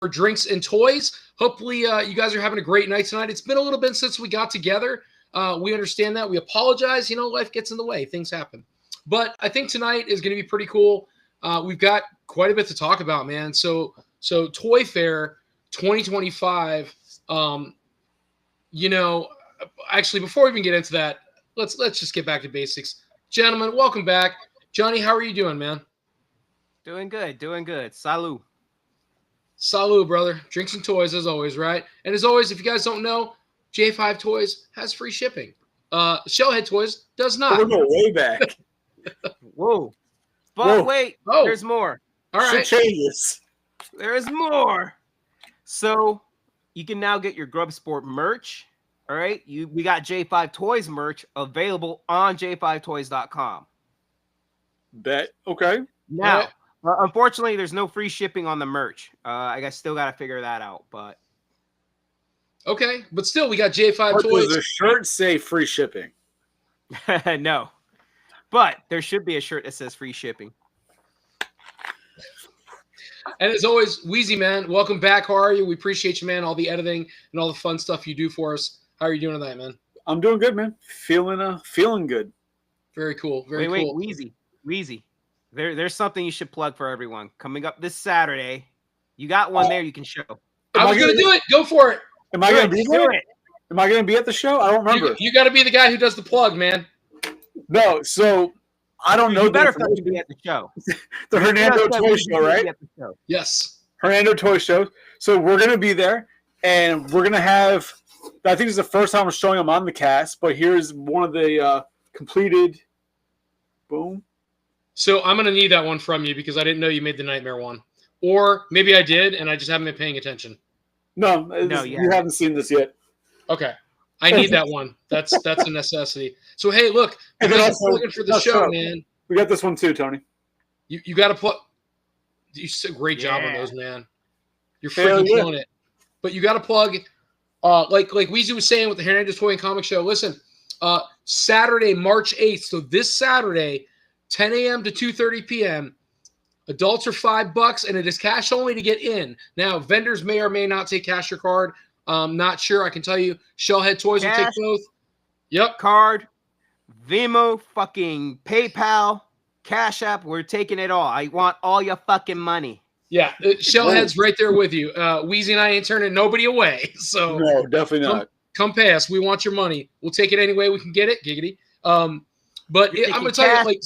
for Drinks and Toys. Hopefully, you guys are having a great night tonight. It's been a little bit since we got together. We understand that. We apologize. Life gets in the way. Things happen. But I think tonight is going to be pretty cool. We've got quite a bit to talk about, man. So Toy Fair 2025. Actually, before we even get into that, let's just get back to basics. Gentlemen, welcome back. Johnny, how are you doing, man? Doing good. Salut. Salut, brother. Drinks and Toys, as always, right? And as always, if you guys don't know, J5 Toys has free shipping. Shellhead Toys does not. We're going way back. Whoa. But wait, there's more. All right. Shit changes. There's more. So you can now get your Grub Sport merch. All right. We got J5 Toys merch available on j5toys.com. Bet. Okay. Now, unfortunately, there's no free shipping on the merch. I guess still got to figure that out. But okay, but still, we got J5 Toys. Does the shirt say free shipping? No, but there should be a shirt that says free shipping. And as always, Wheezy, man, welcome back. How are you? We appreciate you, man. All the editing and all the fun stuff you do for us. How are you doing tonight, man? I'm doing good, man. Feeling good. Very cool. Very cool. Wheezy. There's something you should plug for everyone. Coming up this Saturday, you got one there you can show. I was going to do it. Go for it. Am I going to be there? Am I going to be at the show? I don't remember. You got to be the guy who does the plug, man. No, so I don't know. You better fucking be at the show. The Hernando Toy Show, right? Yes. Hernando Toy Show. So we're going to be there, and we're going to have, I think it's the first time we're showing them on the cast, but here's one of the completed, boom. So I'm going to need that one from you because I didn't know you made the Nightmare one. Or maybe I did, and I just haven't been paying attention. No, you haven't seen this yet. Okay. I need that one. That's a necessity. So, hey, look, you guys are looking for the show, man. We got this one too, Tony. You got to plug. You did a great job on those, man. You're freaking killing it. But you got to plug, like Weezy was saying with the Hernandez Toy and Comic Show. Listen, Saturday, March 8th. So this Saturday, 10 a.m. to 2:30 p.m. Adults are $5, and it is cash only to get in. Now, vendors may or may not take cash or card. Not sure. I can tell you, Shellhead Toys will take both. Yep. Card, Venmo, fucking PayPal, Cash App. We're taking it all. I want all your fucking money. Yeah, Shellhead's right there with you. Wheezy and I ain't turning nobody away. So no, definitely not. Come pay us. We want your money. We'll take it any way we can get it. Giggity. But I'm going to tell you, like,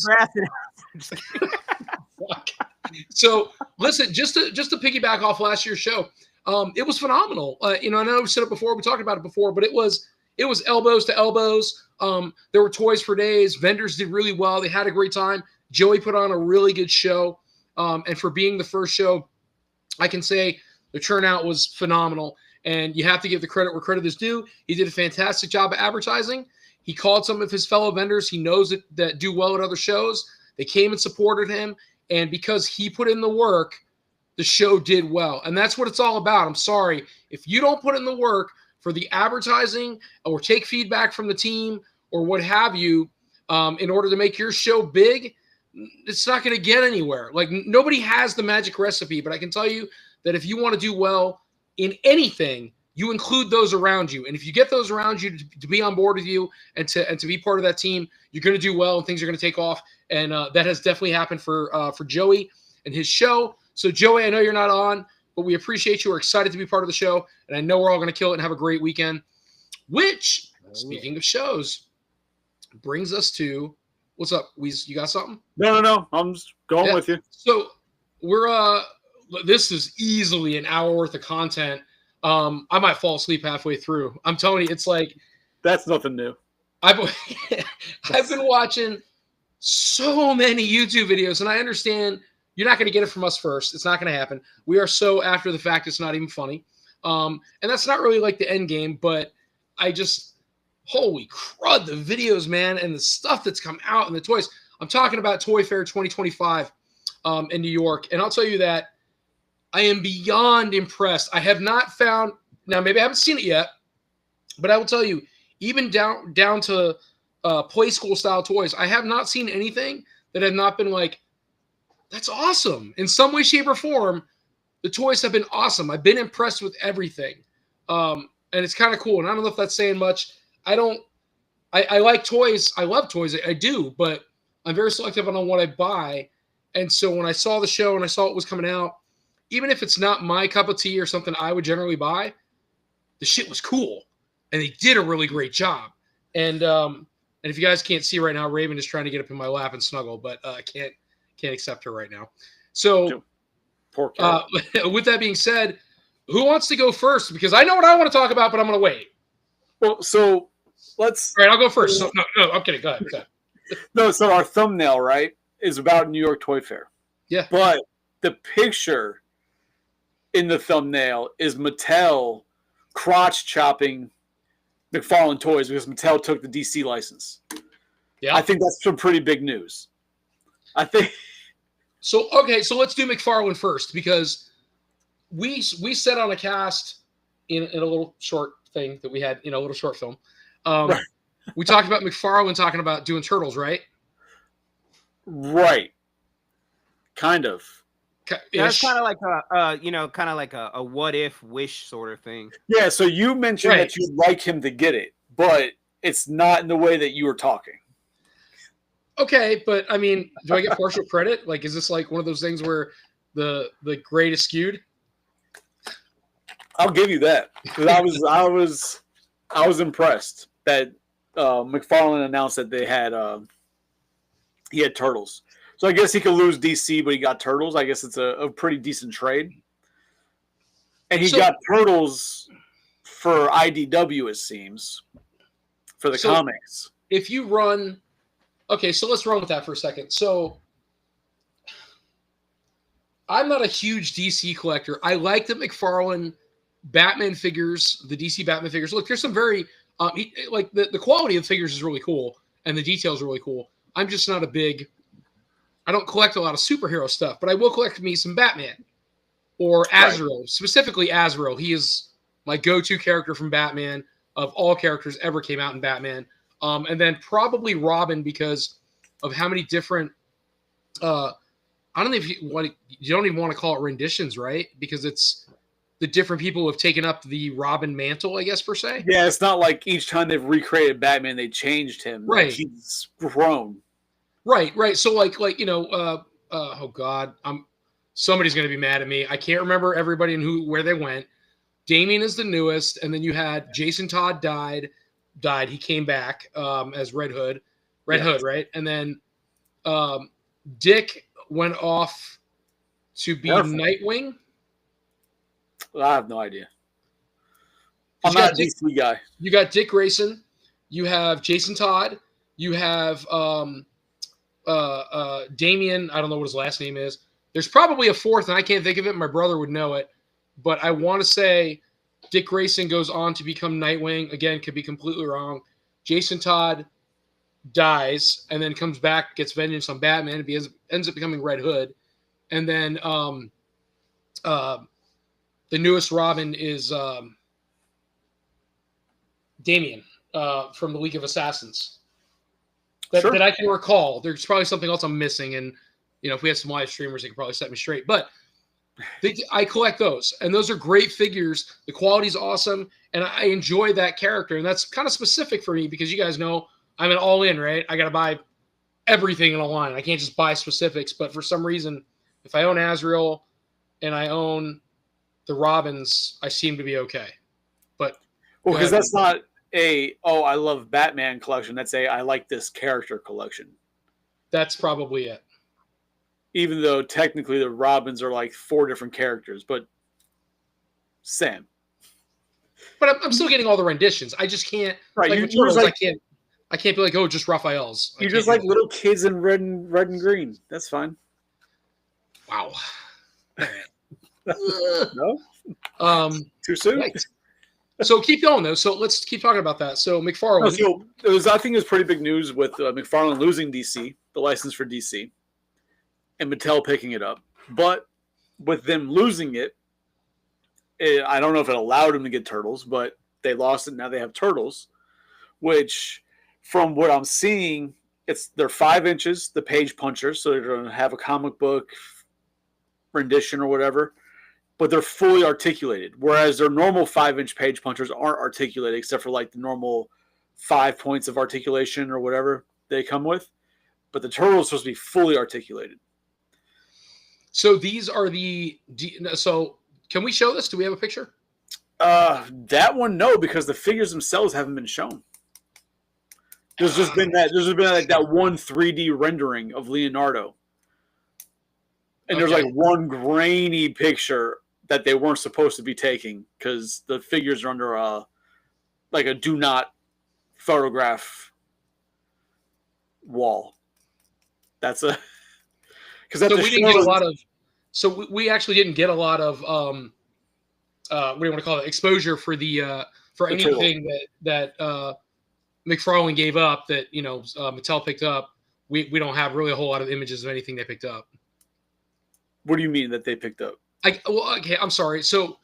so listen, just to piggyback off last year's show, it was phenomenal. I know we said it before, we talked about it before, but it was elbows to elbows. There were toys for days. Vendors did really well. They had a great time. Joey put on a really good show. And for being the first show, I can say the turnout was phenomenal. And you have to give the credit where credit is due. He did a fantastic job of advertising. He called some of his fellow vendors he knows that do well at other shows. They came and supported him. And because he put in the work, the show did well. And that's what it's all about. I'm sorry. If you don't put in the work for the advertising or take feedback from the team or what have you, in order to make your show big, it's not going to get anywhere. Like, nobody has the magic recipe, but I can tell you that if you want to do well in anything, you include those around you. And if you get those around you to be on board with you and to be part of that team, you're going to do well and things are going to take off. And that has definitely happened for Joey and his show. So, Joey, I know you're not on, but we appreciate you. We're excited to be part of the show. And I know we're all going to kill it and have a great weekend, which, speaking of shows, brings us to – what's up, Weez? You got something? No. I'm just going with you. So, we're this is easily an hour worth of content. I might fall asleep halfway through. I'm telling you, it's like – That's nothing new. I've been watching so many YouTube videos, and I understand – you're not going to get it from us first. It's not going to happen. We are so after the fact, it's not even funny. And that's not really like the end game, but I just, holy crud, the videos, man, and the stuff that's come out and the toys. I'm talking about Toy Fair 2025 in New York. And I'll tell you that I am beyond impressed. I have not found, now maybe I haven't seen it yet, but I will tell you, even down to play school style toys, I have not seen anything that have not been like, that's awesome. In some way, shape, or form, the toys have been awesome. I've been impressed with everything. And it's kind of cool. And I don't know if that's saying much. I like toys. I love toys. I do, but I'm very selective on what I buy. And so when I saw the show and I saw it was coming out, even if it's not my cup of tea or something I would generally buy, the shit was cool. And they did a really great job. And if you guys can't see right now, Raven is trying to get up in my lap and snuggle, but I can't accept her right now. So with that being said, who wants to go first? Because I know what I want to talk about, but I'm going to wait. Well, so let's. All right, I'll go first. So, no, I'm kidding. Go ahead. No, so our thumbnail, right, is about New York Toy Fair. Yeah. But the picture in the thumbnail is Mattel crotch chopping McFarlane Toys because Mattel took the DC license. Yeah. I think that's some pretty big news. I think. So, okay, so let's do McFarlane first because we set on a cast in a little short thing that we had, a little short film. Right. We talked about McFarlane talking about doing Turtles, right? Right. Kind of. That's kind of like a what if wish sort of thing. Yeah, so you mentioned that you'd like him to get it, but it's not in the way that you were talking. Okay, but I mean, do I get partial credit? Like, is this like one of those things where the grade is skewed? I'll give you that. Because I was impressed that McFarlane announced that he had Turtles. So I guess he could lose DC, but he got Turtles. I guess it's a pretty decent trade. And he got Turtles for IDW, it seems, for the comics. If you run... Okay, so let's run with that for a second. So I'm not a huge DC collector. I like the McFarlane Batman figures, the DC Batman figures. Look, there's some very... the quality of the figures is really cool, and the details are really cool. I'm just not a big... I don't collect a lot of superhero stuff, but I will collect me some Batman or Azrael, specifically Azrael. He is my go-to character from Batman of all characters ever came out in Batman. And then probably Robin because of how many different, I don't know if you don't even want to call it renditions, right? Because it's the different people who have taken up the Robin mantle, I guess, per se. Yeah, it's not like each time they've recreated Batman, they changed him. Right. Like he's grown. Right. So oh God, somebody's going to be mad at me. I can't remember everybody and where they went. Damian is the newest, and then you had Jason Todd died. He came back as Red Hood, Hood, right? And then Dick went off to be Nightwing. Well, I have no idea. I'm not a DC guy. You got Dick Grayson. You have Jason Todd. You have Damian. I don't know what his last name is. There's probably a fourth, and I can't think of it. My brother would know it. But I want to say Dick Grayson goes on to become Nightwing. Again, could be completely wrong. Jason Todd dies and then comes back, gets vengeance on Batman, and ends up becoming Red Hood. And then the newest Robin is Damian from the League of Assassins. That I can recall. There's probably something else I'm missing, and if we had some live streamers, they could probably set me straight. But I collect those, and those are great figures. The quality's awesome, and I enjoy that character, and that's kind of specific for me because you guys know I'm an all-in, right? I got to buy everything in a line. I can't just buy specifics, but for some reason, if I own Azrael and I own the Robins, I seem to be okay. But because that's not I love Batman collection. That's I like this character collection. That's probably it. Even though technically the Robins are like 4 different characters, but Sam. But I'm still getting all the renditions. I just can't. Right, like Turtles, I can't be like, oh, just Raphael's. You just like little kids in red and green. That's fine. Wow. No. Too soon. Right. So keep going though. So let's keep talking about that. So McFarlane. I think it was pretty big news with McFarlane losing DC, the license for DC, and Mattel picking it up. But with them losing it, I don't know if it allowed them to get Turtles, but they lost it. Now they have Turtles, which, from what I'm seeing, they're 5 inches, the page puncher, so they're going to have a comic book rendition or whatever. but they're fully articulated. Whereas their normal 5-inch page punchers aren't articulated, except for like the normal 5 points of articulation or whatever they come with. But the turtle is supposed to be fully articulated. So these are so can we show this? Do we have a picture? That one, no, because the figures themselves haven't been shown. There's just been like that one 3D rendering of Leonardo. And there's like one grainy picture that they weren't supposed to be taking because the figures are under a do not photograph wall. That's a because so we didn't get a lot of. So we actually didn't get a lot of what do you want to call it, exposure for the anything that McFarlane gave up that Mattel picked up. We don't have really a whole lot of images of anything they picked up. What do you mean that they picked up? Okay, I'm sorry. So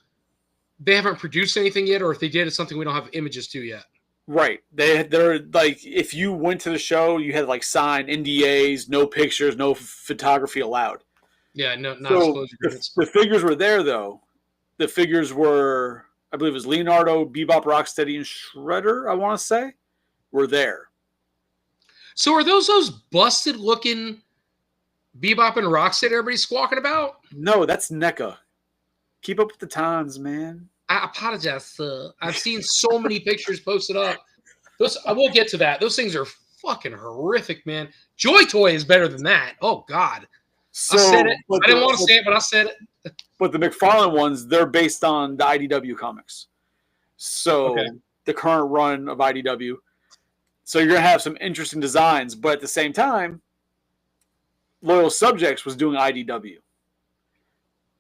they haven't produced anything yet, or if they did, it's something we don't have images to yet. Right. They're like, if you went to the show, you had like signed NDAs, no pictures, no photography allowed. Yeah, not so the figures were there though. The figures were, I believe it was Leonardo, Bebop, Rocksteady, and Shredder, I want to say, were there. So are those busted looking Bebop and Rocksteady everybody's squawking about? No, that's NECA. Keep up with the times, man. I apologize, sir. I've seen so many pictures posted up. I will get to that. Those things are fucking horrific, man. Joy Toy is better than that. Oh, God. So, I said it. I didn't want to say it, but I said it. But the McFarlane ones, they're based on the IDW comics. So the current run of IDW. So you're going to have some interesting designs. But at the same time, Loyal Subjects was doing IDW.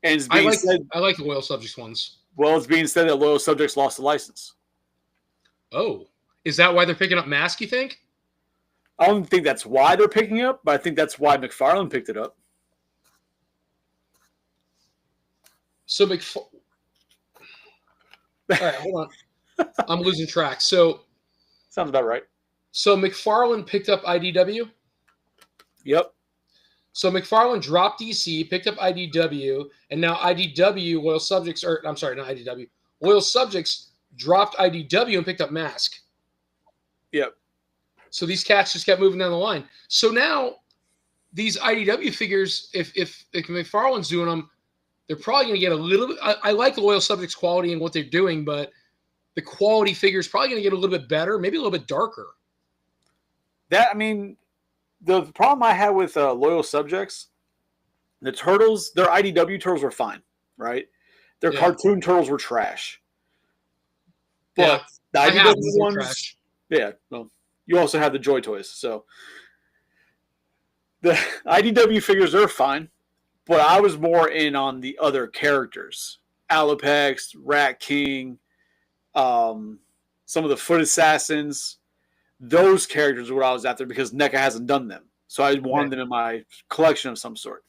And it's being I like the Loyal Subjects ones. Well, it's being said that Loyal Subjects lost the license. Oh. Is that why they're picking up Mask, you think? I don't think that's why they're picking it up, but I think that's why McFarlane picked it up. So All right, hold on. I'm losing track. So sounds about right. So McFarlane picked up IDW? Yep. So McFarlane dropped DC, picked up IDW, and now IDW, Loyal Subjects, or I'm sorry, not IDW. Loyal Subjects dropped IDW and picked up Mask. Yep. So these cats just kept moving down the line. So now these IDW figures, if McFarlane's doing them, they're probably going to get a little bit. I like the Loyal Subjects quality and what they're doing, but the quality figure is probably going to get a little bit better, maybe a little bit darker. The problem I had with Loyal Subjects, the turtles, their IDW turtles were fine, right? Their cartoon turtles were trash. But the IDW ones, trash. Yeah. Well, you also have the Joy Toys, so the IDW figures are fine. But I was more in on the other characters, Alopex, Rat King, some of the Foot Assassins. Those characters are what I was after because NECA hasn't done them. So I wanted them in my collection of some sort.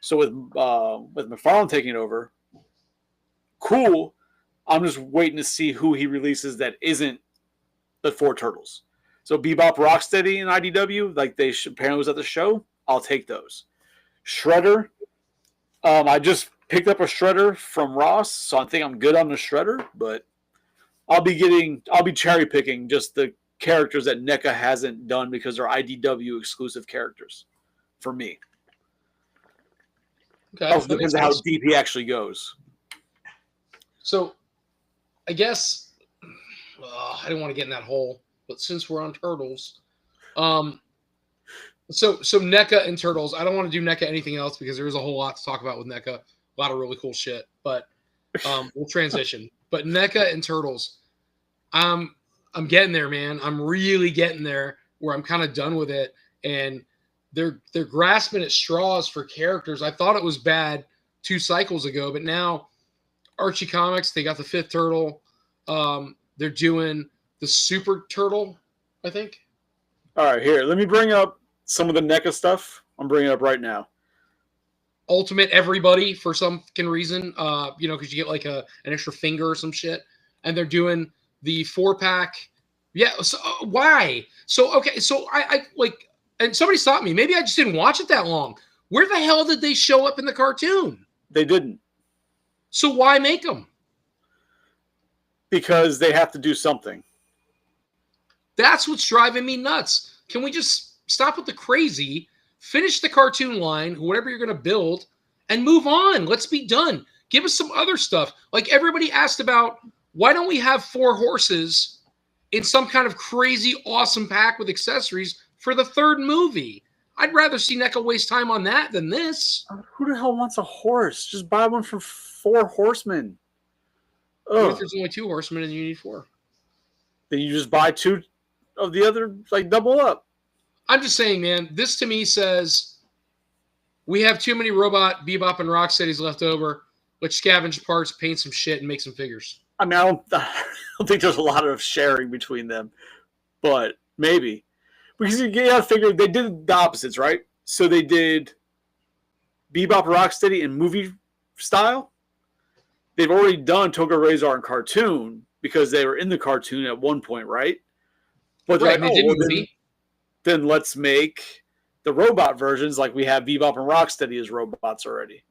So with McFarlane taking it over, cool. I'm just waiting to see who he releases that isn't the 4 turtles. So Bebop, Rocksteady, and IDW, like they apparently was at the show, I'll take those. Shredder, I just picked up a Shredder from Ross, so I think I'm good on the Shredder, but I'll be cherry picking just the characters that NECA hasn't done because they're IDW exclusive characters for me. Okay, also depends on how deep he actually goes. So, I guess I didn't want to get in that hole, but since we're on turtles, so NECA and turtles. I don't want to do NECA anything else because there's a whole lot to talk about with NECA. A lot of really cool shit, but we'll transition. But NECA and turtles, I'm getting there, man. I'm really getting there where I'm kind of done with it. And they're grasping at straws for characters. I thought it was bad 2 cycles ago, but now Archie Comics, they got the 5th turtle. They're doing the Super Turtle, I think. All right, here. Let me bring up some of the NECA stuff. I'm bringing it up right now. Ultimate Everybody for some fucking reason, because you get like an extra finger or some shit. And they're doing the 4-pack. Yeah. So why? So, okay. So I like, and somebody stopped me. Maybe I just didn't watch it that long. Where the hell did they show up in the cartoon? They didn't. So why make them? Because they have to do something. That's what's driving me nuts. Can we just stop with the crazy, finish the cartoon line, whatever you're going to build, and move on? Let's be done. Give us some other stuff. Like everybody asked about, why don't we have 4 horses in some kind of crazy, awesome pack with accessories for the third movie? I'd rather see NECA waste time on that than this. Who the hell wants a horse? Just buy one from 4 horsemen. What if there's only 2 horsemen and you need 4? Then you just buy 2 of the other, like double up. I'm just saying, man, this to me says we have too many robot Bebop and Rocksteadies left over. Let's scavenge parts, paint some shit, and make some figures. I mean, I don't think there's a lot of sharing between them, but maybe. Because you gotta figure they did the opposites, right? So they did Bebop Rocksteady in movie style. They've already done Toga Razor in cartoon because they were in the cartoon at one point, right? But right, like, then let's make the robot versions like we have Bebop and Rocksteady as robots already.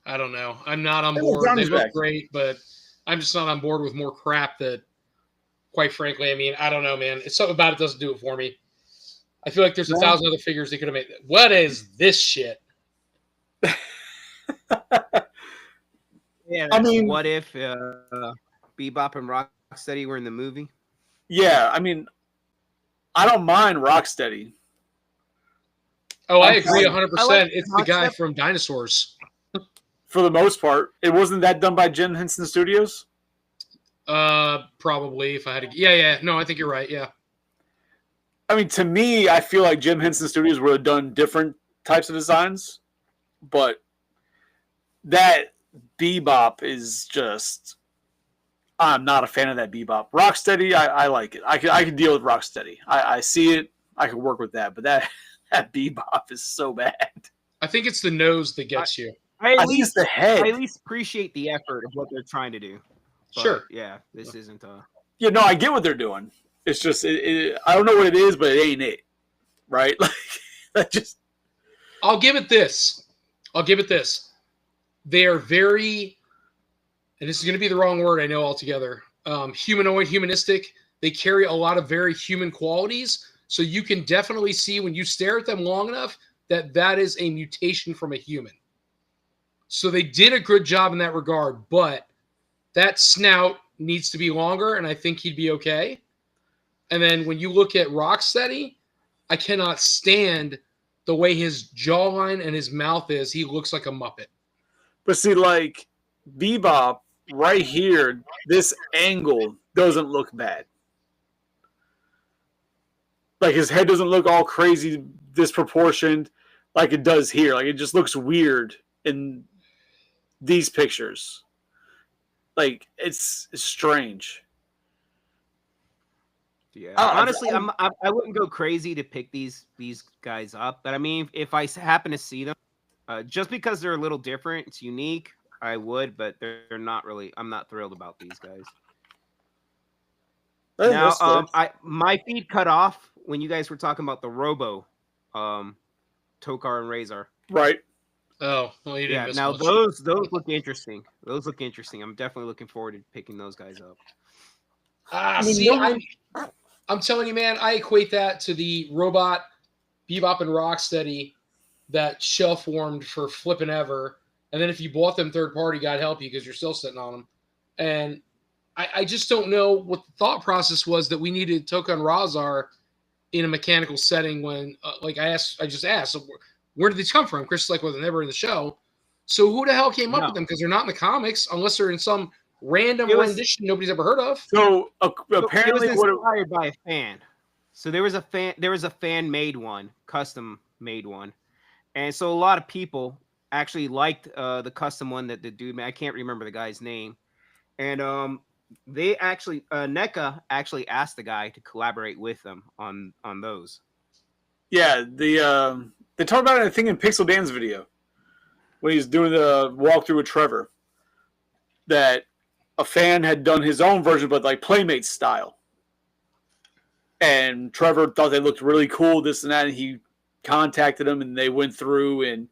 I don't know. I'm not on board. They look great, but I'm just not on board with more crap that, quite frankly, I mean, I don't know, man. It's something about it doesn't do it for me. I feel like there's 1,000 other figures they could have made. What is this shit? Yeah, I mean, what if Bebop and Rocksteady were in the movie? Yeah, I mean, I don't mind Rocksteady. Oh, I agree 100%. It's the guy from Dinosaurs. For the most part. It wasn't that done by Jim Henson Studios? Probably, if I had to. Yeah. No, I think you're right, yeah. I mean, to me, I feel like Jim Henson Studios would have done different types of designs, but that Bebop is just... I'm not a fan of that Bebop. Rocksteady, I like it. I can deal with Rocksteady. I see it. I can work with that. But that Bebop is so bad. I think it's the nose that gets you. I think it's the head. I at least appreciate the effort of what they're trying to do. But, sure. Yeah, this isn't a... Yeah, no, I get what they're doing. It's just, I don't know what it is, but it ain't it. Right? Like, that just... I'll give it this. They are very... and this is going to be the wrong word, I know altogether, humanoid, humanistic. They carry a lot of very human qualities. So you can definitely see when you stare at them long enough that is a mutation from a human. So they did a good job in that regard, but that snout needs to be longer, and I think he'd be okay. And then when you look at Rocksteady, I cannot stand the way his jawline and his mouth is. He looks like a Muppet. But see, like, Bebop, right here, this angle doesn't look bad. Like, his head doesn't look all crazy, disproportioned like it does here. Like, it just looks weird in these pictures. Like, it's strange. Yeah, honestly, I wouldn't go crazy to pick these guys up. But, I mean, if I happen to see them, just because they're a little different, it's unique, I would, but they're not really. I'm not thrilled about these guys. Now, my feed cut off when you guys were talking about the Robo, Tokar and Razor. Right. Oh, well, you didn't. Yeah. Now those look interesting. Those look interesting. I'm definitely looking forward to picking those guys up. I'm telling you, man, I equate that to the robot Bebop and Rocksteady that shelf warmed for flipping ever. And then if you bought them third party, God help you because you're still sitting on them. And I just don't know what the thought process was that we needed Tokan Razar in a mechanical setting when, I just asked, where did these come from? Chris is like, well, they're never in the show. So who the hell came up with them? Because they're not in the comics unless they're in some random rendition nobody's ever heard of. So apparently, it was inspired by a fan. So there was a fan made one, custom made one, and so a lot of people actually liked the custom one that the dude made. I can't remember the guy's name, and they actually NECA actually asked the guy to collaborate with them on those. Yeah, they talked about it, I think, in Pixel Dan's video when he's doing the walkthrough with Trevor. That a fan had done his own version, but like Playmate style. And Trevor thought they looked really cool, this and that, and he contacted him, and they went through and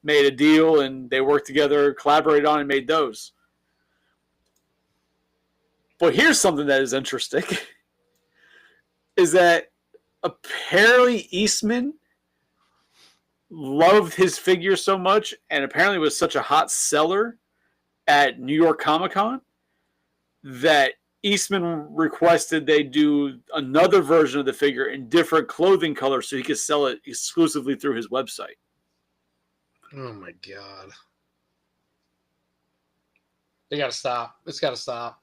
made a deal, and they worked together, collaborated on, and made those. But here's something that is interesting: is that apparently Eastman loved his figure so much, and apparently was such a hot seller at New York Comic Con, that Eastman requested they do another version of the figure in different clothing colors so he could sell it exclusively through his website. Oh my God. They got to stop. It's got to stop.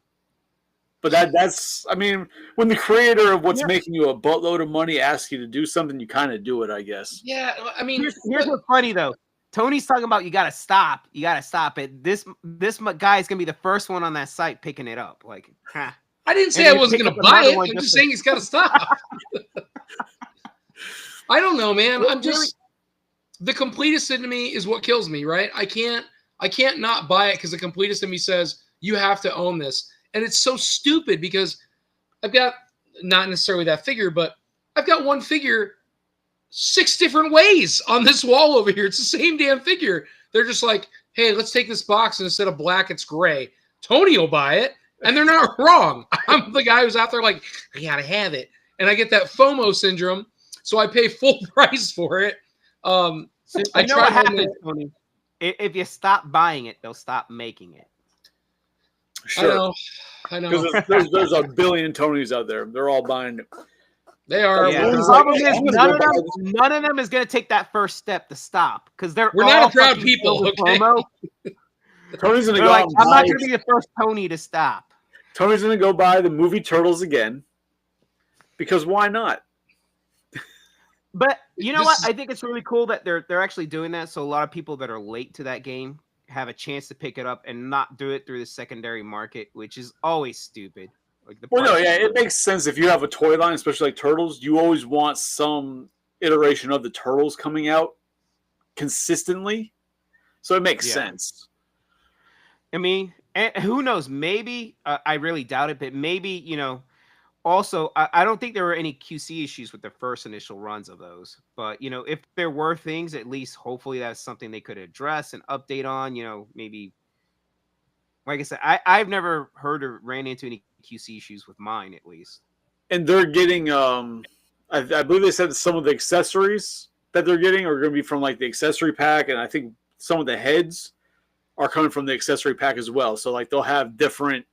But that's, I mean, when the creator of what's making you a buttload of money asks you to do something, you kind of do it, I guess. Yeah, I mean, here's what's funny though. Tony's talking about you got to stop. You got to stop it. This guy is gonna be the first one on that site picking it up. Like, I didn't say I wasn't gonna buy it. I'm just saying it's got to stop. I don't know, man. I'm just the completist in me is what kills me, right? I can't not buy it because the completist in me says you have to own this. And it's so stupid because I've got not necessarily that figure, but I've got one figure 6 different ways on this wall over here. It's the same damn figure. They're just like, hey, let's take this box and instead of black, it's gray. Tony will buy it, and they're not wrong. I'm the guy who's out there like, I gotta have it. And I get that FOMO syndrome, so I pay full price for it. So I know what happens, Tony. If you stop buying it, they'll stop making it. Sure. I know. Because there's a billion Tonys out there. They're all buying it. They are. Yeah. The problem is none of them is going to take that first step to stop because we're not a proud people. Okay. Tony's going to go. Like, I'm not going to be the first Tony to stop. Tony's going to go buy the movie Turtles again because why not? But you know what? I think it's really cool that they're actually doing that. So a lot of people that are late to that game have a chance to pick it up and not do it through the secondary market, which is always stupid. Like it makes sense if you have a toy line, especially like Turtles. You always want some iteration of the Turtles coming out consistently, so it makes sense. I mean, and who knows? Maybe I really doubt it, but maybe Also, I don't think there were any QC issues with the first initial runs of those. But, if there were things, at least hopefully that's something they could address and update on, maybe. Like I said, I've never heard or ran into any QC issues with mine, at least. And they're getting, I believe they said some of the accessories that they're getting are going to be from like the accessory pack. And I think some of the heads are coming from the accessory pack as well. So like they'll have different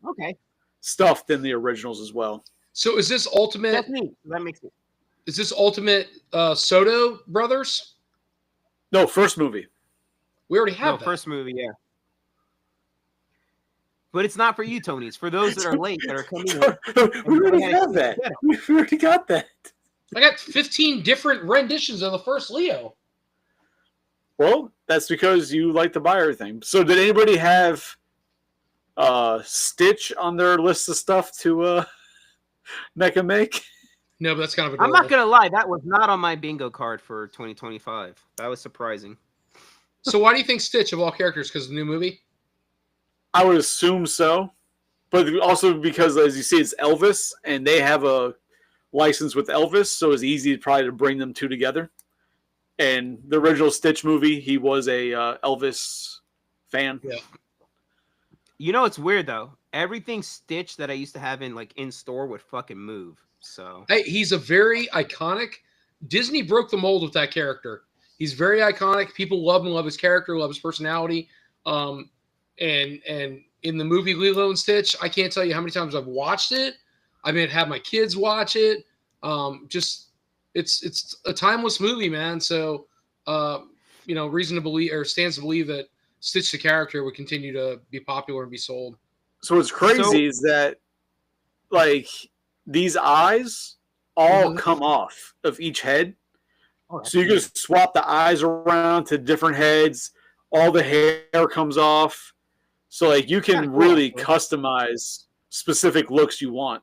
stuff than the originals as well. So is this Ultimate? That's neat. That makes it. Is this Ultimate Soto Brothers? No, first movie. We already have that. First movie, yeah. But it's not for you, Tony. It's for those that are late that are coming in. We already have that. We already got that. I got 15 different renditions of the first Leo. Well, that's because you like to buy everything. So did anybody have Stitch on their list of stuff to Mecha make? No, but that's kind of adorable. I'm not going to lie. That was not on my bingo card for 2025. That was surprising. So why do you think Stitch of all characters? Because of the new movie? I would assume so. But also because, as you see, it's Elvis, and they have a license with Elvis, so it's easy probably to bring them two together. And the original Stitch movie, he was a Elvis fan. Yeah. It's weird, though. Everything Stitch that I used to have in store would fucking move. So hey, he's a very iconic. Disney broke the mold with that character. He's very iconic. People love him, love his character, love his personality. And in the movie Lilo and Stitch, I can't tell you how many times I've watched it. I mean, have my kids watch it. It's a timeless movie, man. So, reason to believe or stands to believe that Stitch the character would continue to be popular and be sold. So what's crazy is that, like, these eyes all come off of each head. So you can swap the eyes around to different heads. All the hair comes off. So, like, you can really customize specific looks you want.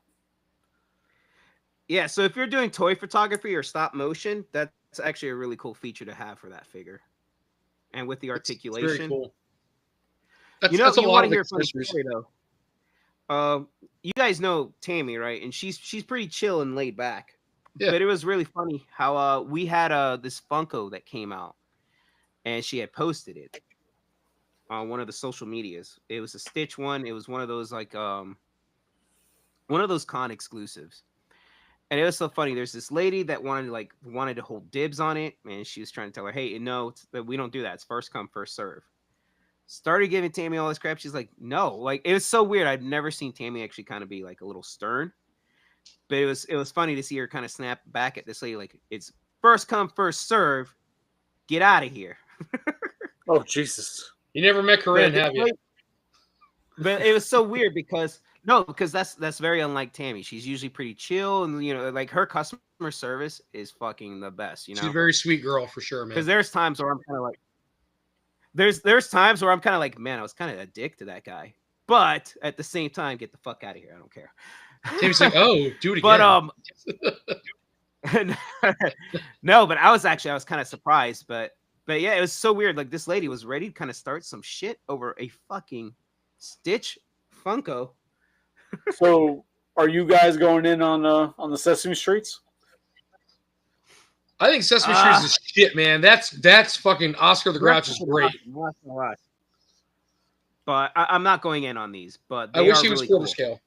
Yeah, so if you're doing toy photography or stop motion, that's actually a really cool feature to have for that figure. And with the articulation. It's very cool. That's a lot of your story, though. You guys know Tammy, right? And she's pretty chill and laid back. Yeah. But it was really funny how we had this Funko that came out. and she had posted it on one of the social medias. It was a Stitch one. It was one of those like one of those con exclusives. And it was so funny. There's this lady that wanted to hold dibs on it, and she was trying to tell her, "Hey, no, we don't do that. It's first come, first serve." Started giving Tammy all this crap. She's like, "No," like it was so weird. I'd never seen Tammy actually kind of be like a little stern, but it was funny to see her kind of snap back at this lady, like, "It's first come, first serve. Get out of here." Oh Jesus! You never met Corinne, have you? But it was so weird because that's very unlike Tammy. She's usually pretty chill, and like her customer service is fucking the best. She's a very sweet girl for sure, man. Because there's times where I'm kind of like, there's times where I'm kind of like, man, I was kind of a dick to that guy, but at the same time, get the fuck out of here. I don't care. Tammy's like, oh, do it again. But no, but I was kind of surprised, but yeah, it was so weird. Like this lady was ready to kind of start some shit over a fucking Stitch Funko. So, are you guys going in on the Sesame Streets? I think Sesame Street is shit, man. That's fucking Oscar the Grouch is great. But I'm not going in on these. But I wish he was really quarter cool. scale.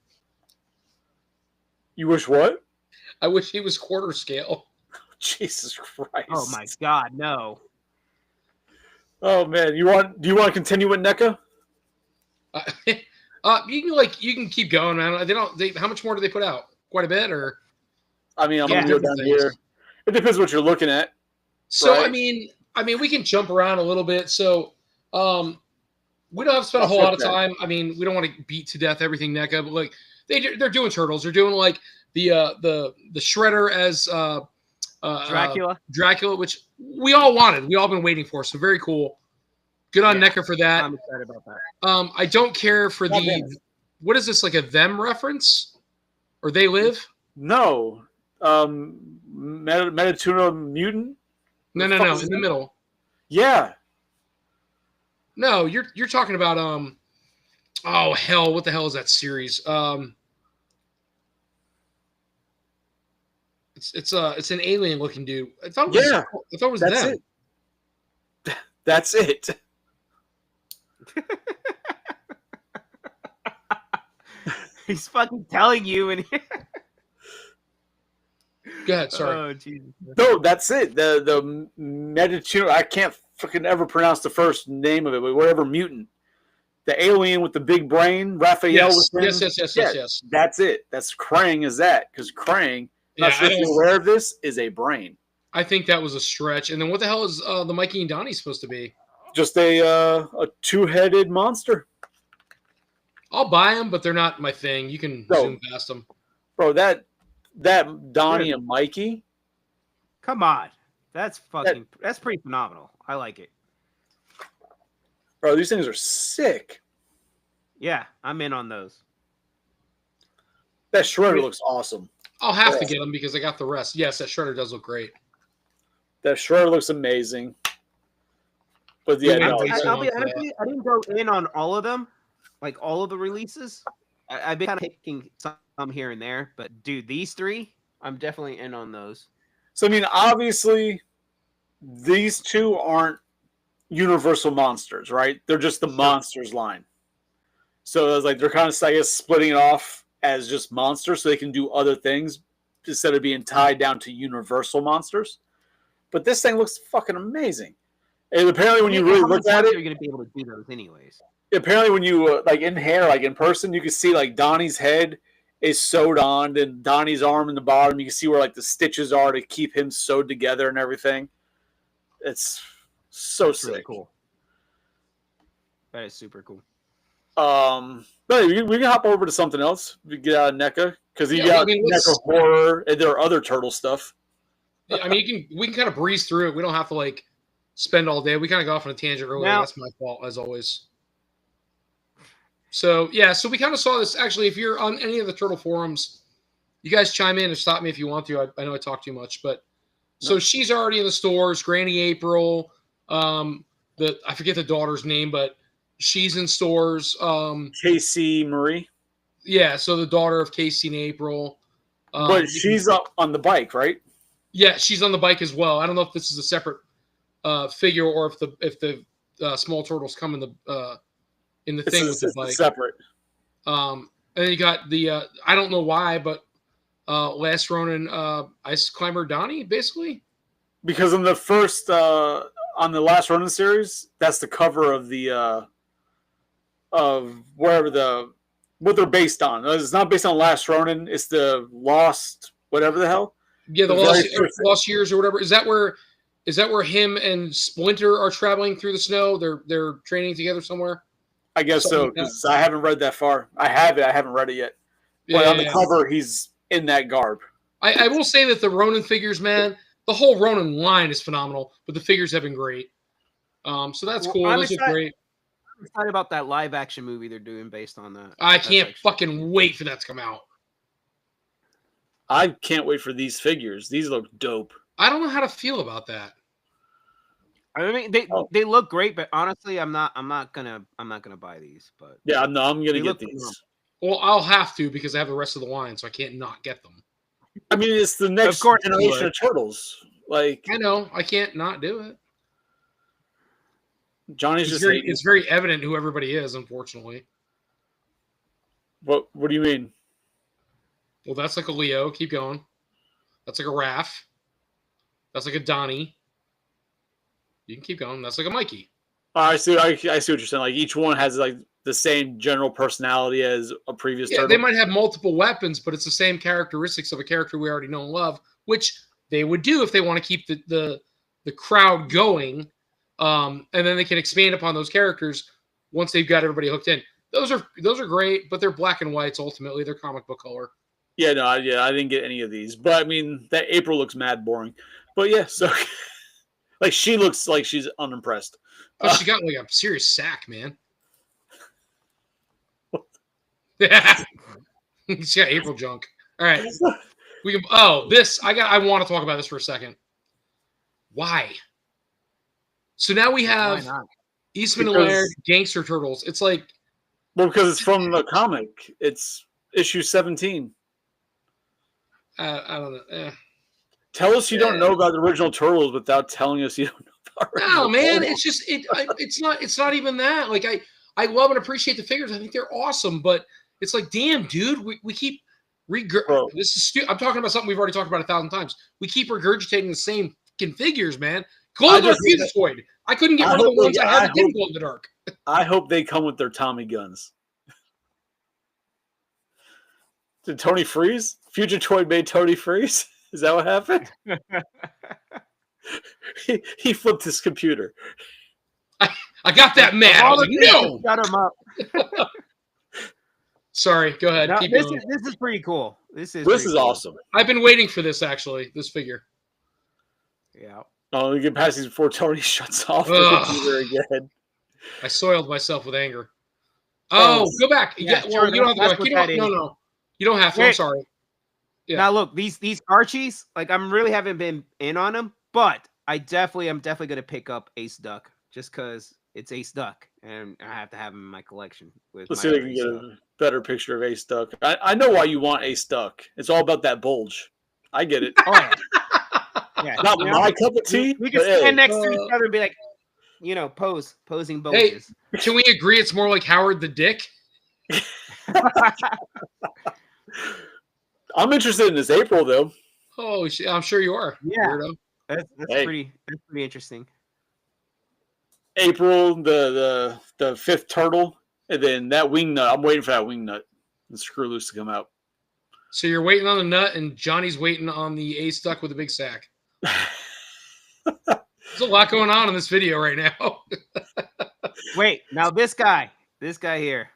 You wish what? I wish he was quarter scale. Jesus Christ! Oh my God, no! Oh man, do you want to continue with NECA? You can keep going, man. How much more do they put out? Quite a bit, or? I mean, I'm gonna go down here. It depends what you're looking at. So right? I mean, we can jump around a little bit. So, we don't have to spend a whole lot of time. I mean, we don't want to beat to death everything NECA, but like they're doing Turtles. They're doing like the Shredder as Dracula, which we all wanted. We all been waiting for. So very cool. Good on NECA for that. I'm excited about that. I don't care for what is this, like a them reference? Or They Live? No. Metatuna Mutant? No, in the middle. Yeah. No, you're talking about oh hell, what the hell is that series? It's an alien looking dude. I thought it was That's them. It. That's it. He's fucking telling you, and go ahead. Sorry. Oh Jesus. No, that's it. The Metatuna. I can't fucking ever pronounce the first name of it, but whatever mutant. The alien with the big brain, Raphael. Yes. That's it. That's Krang. Is that because Krang? Not sure if you're aware of this. Is a brain. I think that was a stretch. And then what the hell is the Mikey and Donnie supposed to be? Just a two-headed monster. I'll buy them, but they're not my thing. You can zoom past them, bro. That Donnie and Mikey. Come on, that's pretty phenomenal. I like it, bro. These things are sick. Yeah, I'm in on those. That Shredder looks awesome. I'll have to get them because I got the rest. Yes, that Shredder does look great. That Shredder looks amazing. But yeah, I'll be honest with you, I didn't go in on all of them, like all of the releases. I've been kind of picking some here and there, but dude, these three, I'm definitely in on those. So I mean, obviously, these two aren't Universal monsters, right? They're just the monsters line. So it's like they're kind of, I guess, splitting it off as just monsters, so they can do other things instead of being tied down to Universal monsters. But this thing looks fucking amazing. And apparently, when you really look at it, you're going to be able to do those anyways. Apparently, when you like in hair, like in person, you can see like Donnie's head is sewed on, and Donnie's arm in the bottom. You can see where like the stitches are to keep him sewed together and everything. It's so sick. Really cool. That is super cool. But we can hop over to something else. We get out of NECA because you got NECA horror, and there are other turtle stuff. I mean, we can kind of breeze through it. We don't have to like spend all day. We kind of got off on a tangent earlier. That's my fault, as always. So we kind of saw this. Actually, if you're on any of the turtle forums, you guys chime in and stop me if you want to. I know I talk too much, but so she's already in the stores. Granny April, I forget the daughter's name, but she's in stores. Casey Marie. Yeah, so the daughter of Casey and April. But she's up on the bike, right? Yeah, she's on the bike as well. I don't know if this is a separate figure, or if the small turtles come in the thing with the bike. Separate. And then you got the I don't know why, but Last Ronin Ice Climber Donnie, basically. Because on the first on the Last Ronin series, that's the cover of the of what they're based on. It's not based on Last Ronin. It's the Lost whatever the hell. Yeah, the lost years or whatever. Is that where him and Splinter are traveling through the snow? They're training together somewhere. I guess so, because I haven't read that far. I have it. I haven't read it yet. But on the cover, he's in that garb. I will say that the Ronin figures, man, the whole Ronin line is phenomenal, but the figures have been great. So that's cool. Those are great. I'm excited about that live action movie they're doing based on that. I can't fucking wait for that to come out. I can't wait for these figures. These look dope. I don't know how to feel about that. I mean, they look great, but honestly, I'm not gonna buy these. But yeah, no, I'm gonna get these. Well, I'll have to because I have the rest of the line, so I can't not get them. I mean, it's the next generation of turtles. Like I know, I can't not do it. Johnny's it's very evident who everybody is, unfortunately. What do you mean? Well, that's like a Leo. Keep going. That's like a Raph. That's like a Donnie. You can keep going. That's like a Mikey. I see what you're saying. Like each one has like the same general personality as a previous turtle. They might have multiple weapons, but it's the same characteristics of a character we already know and love, which they would do if they want to keep the crowd going. And then they can expand upon those characters once they've got everybody hooked in. Those are great, but they're black and whites ultimately. They're comic book color. Yeah, I didn't get any of these. But I mean, that April looks mad boring. But yeah, so like she looks like she's unimpressed. Oh, she got like a serious sack, man. She got April junk. All right. We can I want to talk about this for a second. Why? So now we have Eastman and Laird Gangster Turtles. It's like because it's from the comic. It's issue 17. I don't know. Tell us you don't know about the original Turtles without telling us you don't know about No, man, it's just it's not even that. Like I love and appreciate the figures. I think they're awesome, but it's like, damn, dude, we keep this is I'm talking about something we've already talked about 1,000 times. We keep regurgitating the same fucking figures, man. Glow in the dark Fusoid. I couldn't get one of the ones I had that didn't glow in the dark. I hope they come with their Tommy guns. Did Tony freeze? Future Toy made Tony freeze? Is that what happened? he flipped his computer. I got that mad. I was like, no! Shut him up. Sorry, go ahead. Keep going. This is pretty cool. This is cool. Awesome. I've been waiting for this, actually, this figure. Yeah. Oh, we get past these before Tony shuts off the computer again. I soiled myself with anger. Oh, go back. Yeah, well, you don't have to go back. No. You don't have to. I'm sorry. Yeah. Now look, these Archies, like I'm really haven't been in on them, but I'm definitely gonna pick up Ace Duck just because it's Ace Duck and I have to have him in my collection. Let's see if I can get a better picture of Ace Duck. I know why you want Ace Duck. It's all about that bulge. I get it. Oh yeah. Not my cup of tea. We can stand next to each other and be like, posing bulges. Hey, can we agree it's more like Howard the Dick? I'm interested in this April though. Oh, I'm sure you are. Yeah, weirdo. That's pretty interesting. April, the fifth turtle, and then that wing nut. I'm waiting for that wing nut and Screw Loose to come out. So you're waiting on the nut, and Johnny's waiting on the Ace Duck with a big sack. There's a lot going on in this video right now. Wait, now this guy here.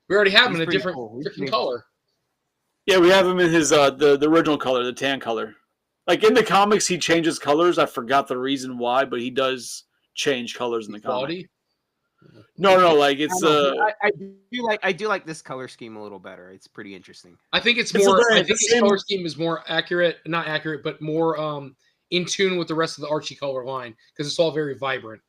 We already have him in a different color. Yeah, we have him in his the original color, the tan color. Like in the comics, he changes colors. I forgot the reason why, but he does change colors in the comic. No, like it's I do like this color scheme a little better. It's pretty interesting. I think it's more. I think this color scheme is more accurate, not accurate, but more in tune with the rest of the Archie color line because it's all very vibrant.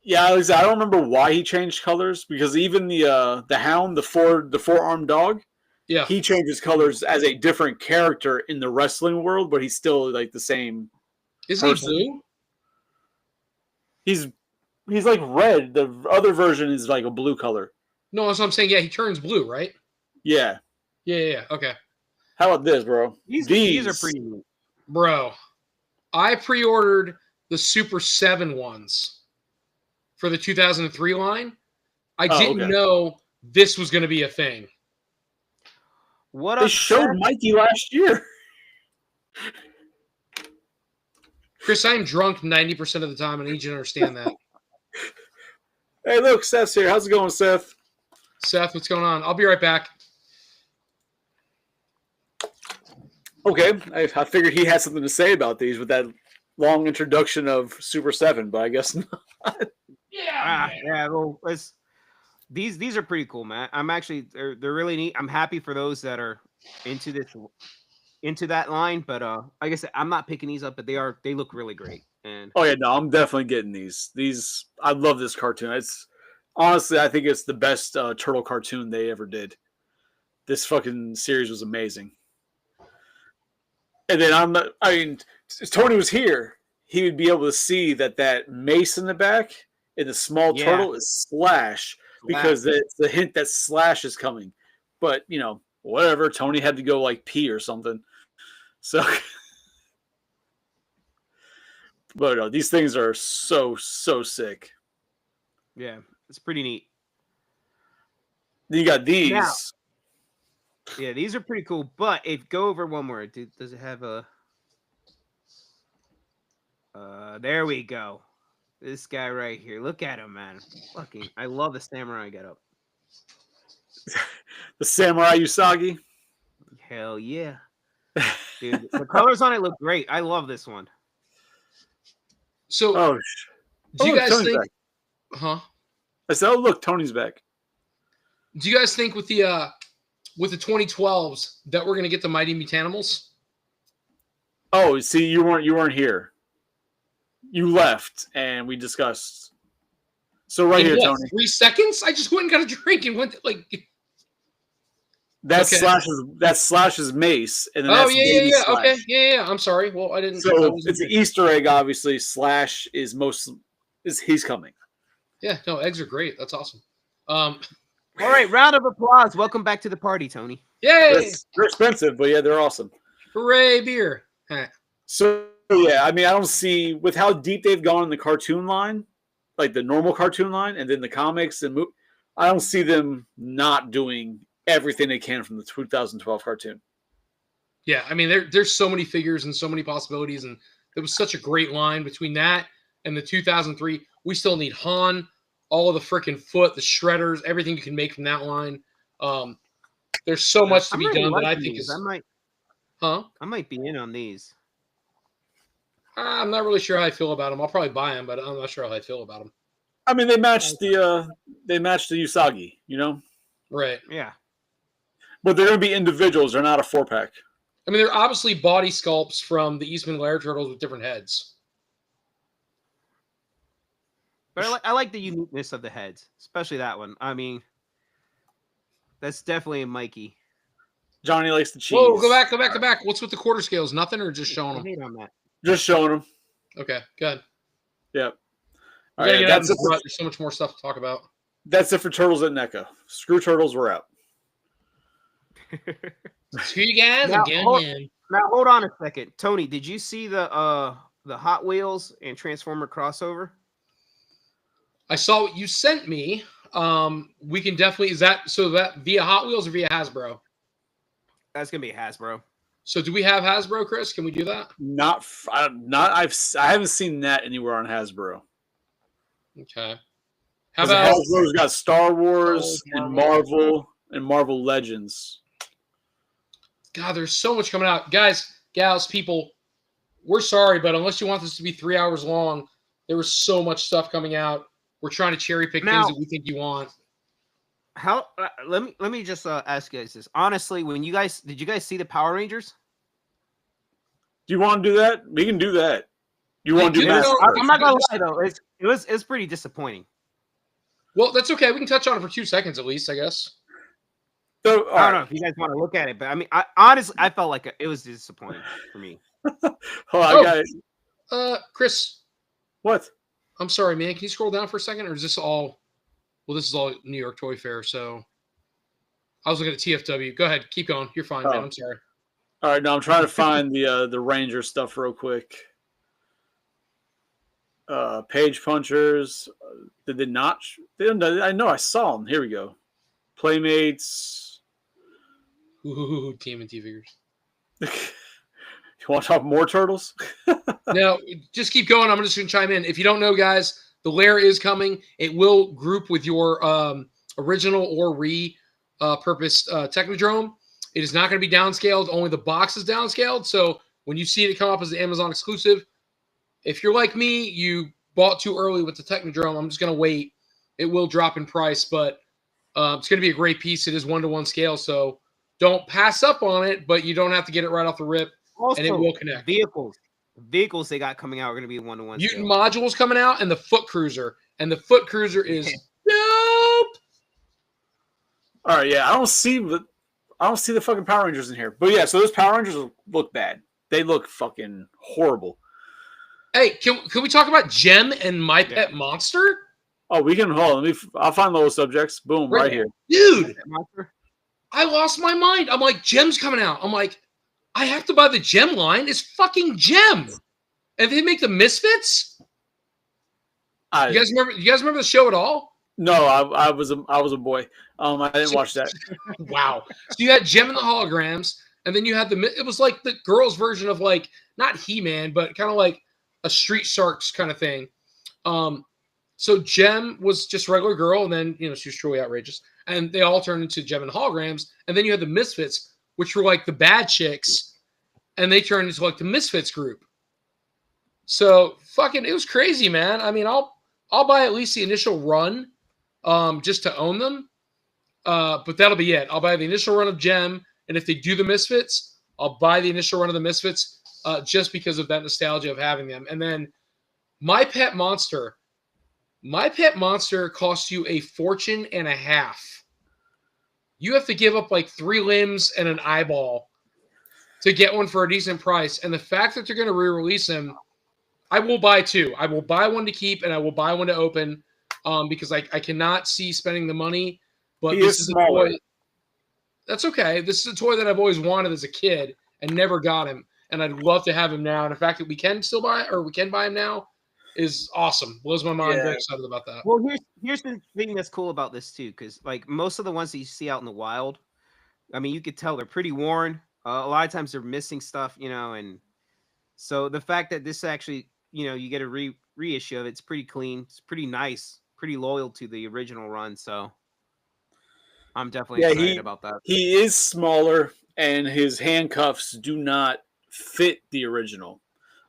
Yeah, I don't remember why he changed colors because even the Hound, the four-armed dog. Yeah, he changes colors as a different character in the wrestling world, but he's still like the same. Isn't he blue? He's like red. The other version is like a blue color. No, that's what I'm saying. Yeah, he turns blue, right? Yeah. Yeah. Okay. How about this, bro? These are pretty neat. Bro, I pre-ordered the Super 7 ones for the 2003 line. I didn't know this was going to be a thing. What they showed Mikey last year. Chris, I'm drunk 90% of the time, and I need you to understand that. Hey, look, Seth's here. How's it going, Seth? Seth, what's going on? I'll be right back. Okay, I figured he had something to say about these with that long introduction of Super 7, but I guess not. Yeah. Well, these are pretty cool, man. I'm actually they're really neat. I'm happy for those that are into that line, but like I said, I'm not picking these up, but they look really great. And oh yeah, no, I'm definitely getting these. I love this cartoon. It's honestly, I think it's the best turtle cartoon they ever did. This fucking series was amazing. And then if Tony was here, he would be able to see that mace in the back and the small turtle is Slash, because it's the hint that Slash is coming. But, whatever. Tony had to go like pee or something. So, but no, these things are so sick. Yeah, it's pretty neat. Then you got these. Now, yeah, these are pretty cool. But go over one more. Does it have a? There we go. This guy right here. Look at him, man. Fucking, I love the samurai getup. The samurai Usagi. Hell yeah, dude. The colors on it look great. I love this one. So, do you guys Tony's think? Back. Huh? I said, "Oh, look, Tony's back." Do you guys think with the 2012s that we're gonna get the Mighty Mutanimals? Oh, see, you weren't here. You left, and we discussed. So right here, Tony. 3 seconds? I just went and got a drink and went like. That's Slash's mace, and then yeah. Slash. Okay, yeah. I'm sorry. Well, I didn't. So it's an Easter egg. Obviously, Slash is he's coming. Yeah, no, eggs are great. That's awesome. All right, round of applause. Welcome back to the party, Tony. Yay! They're expensive, but yeah, they're awesome. Hooray, beer! So yeah, I mean, I don't see with how deep they've gone in the cartoon line, like the normal cartoon line, and then the comics and I don't see them not doing everything they can from the 2012 cartoon. Yeah, I mean, there's so many figures and so many possibilities, and there was such a great line between that and the 2003. We still need Han, all of the freaking foot, the shredders, everything you can make from that line. There's so much to be done that I think is. I might be in on these. I'm not really sure how I feel about them. I'll probably buy them, but I'm not sure how I feel about them. I mean, they matched the Usagi, Right. Yeah. But they're going to be individuals. They're not a 4-pack. I mean, they're obviously body sculpts from the Eastman Lair Turtles with different heads. But I like the uniqueness of the heads, especially that one. I mean, that's definitely a Mikey. Johnny likes the cheese. Whoa, go back. What's with the quarter scales? Nothing, or just showing them? On that. Just showing them. Okay, good. Yep. All right, there's so much more stuff to talk about. That's it for Turtles at NECA. Screw Turtles, we're out. See you guys again. Now hold on a second, Tony. Did you see the Hot Wheels and Transformer crossover? I saw what you sent me. We can definitely. Is that via Hot Wheels or via Hasbro? That's gonna be Hasbro. So do we have Hasbro, Chris? Can we do that? I haven't seen that anywhere on Hasbro. Okay. How about Hasbro's got Star Wars and Marvel and Marvel Legends. God, there's so much coming out. Guys, gals, people, we're sorry, but unless you want this to be 3 hours long, there was so much stuff coming out. We're trying to cherry pick things that we think you want. How? Let me just ask you guys this. Honestly, did you guys see the Power Rangers? Do you want to do that? We can do that. You want to do that? I'm not gonna lie though. It was pretty disappointing. Well, that's okay. We can touch on it for 2 seconds at least, I guess. So, I don't know if you guys want to look at it, but I mean, honestly, I felt like it was disappointing for me. Hold on, guys. Chris. What? I'm sorry, man. Can you scroll down for a second, or is this all? Well, this is all New York Toy Fair. So I was looking at TFW. Go ahead, keep going. You're fine, man. Oh. I'm sorry. All right, now I'm trying to find the Ranger stuff real quick. Page punchers. Did they not? I know I saw them. Here we go. Playmates. Ooh, TMNT figures. You want to talk more turtles? No, just keep going. I'm just going to chime in. If you don't know, guys, the lair is coming. It will group with your original or repurposed Technodrome. It is not going to be downscaled. Only the box is downscaled. So when you see it come up as an Amazon exclusive, if you're like me, you bought too early with the Technodrome, I'm just going to wait. It will drop in price, but it's going to be a great piece. It is 1-to-1 scale, so don't pass up on it, but you don't have to get it right off the rip, Also, and it will connect. Vehicles they got coming out are going to be 1-to-1 Mutant scale. modules coming out, and the Foot Cruiser. And the Foot Cruiser is dope. All right, yeah, I don't see the fucking Power Rangers in here. But yeah, so those Power Rangers look bad. They look fucking horrible. Hey, can we talk about Gem and My Pet Monster? Oh, we can hold on. I'll find those subjects. Boom, right here. Dude, I lost my mind. I'm like, Gem's coming out. I'm like, I have to buy the Gem line. It's fucking Gem. And they make the Misfits? You guys remember the show at all? No, I was a boy. I didn't watch that. Wow. So you had Gem and the holograms, and then you had it was like the girls' version of like not He-Man, but kind of like a Street Sharks kind of thing. So Gem was just regular girl, and then she was truly outrageous, and they all turned into Gem and holograms, and then you had the Misfits, which were like the bad chicks, and they turned into like the Misfits group. So fucking, it was crazy, man. I mean, I'll buy at least the initial run, just to own them. But that'll be it. I'll buy the initial run of Gem, and if they do the Misfits, I'll buy the initial run of the Misfits, just because of that nostalgia of having them. And then My Pet Monster costs you a fortune and a half. You have to give up like 3 limbs and an eyeball to get one for a decent price. And the fact that they're going to re-release him, I will buy 2. I will buy one to keep, and I will buy one to open, because I cannot see spending the money. But this is a toy. That's okay. This is a toy that I've always wanted as a kid and never got him. And I'd love to have him now. And the fact that we can still buy it, or we can buy him now, is awesome. Blows my mind. Yeah. Very excited about that. Well, here's the thing that's cool about this too, because like most of the ones that you see out in the wild, I mean, you could tell they're pretty worn. A lot of times they're missing stuff, and so the fact that this actually, you get a reissue of it's pretty clean. It's pretty nice, pretty loyal to the original run. So I'm definitely excited about that. He is smaller, and his handcuffs do not fit the original.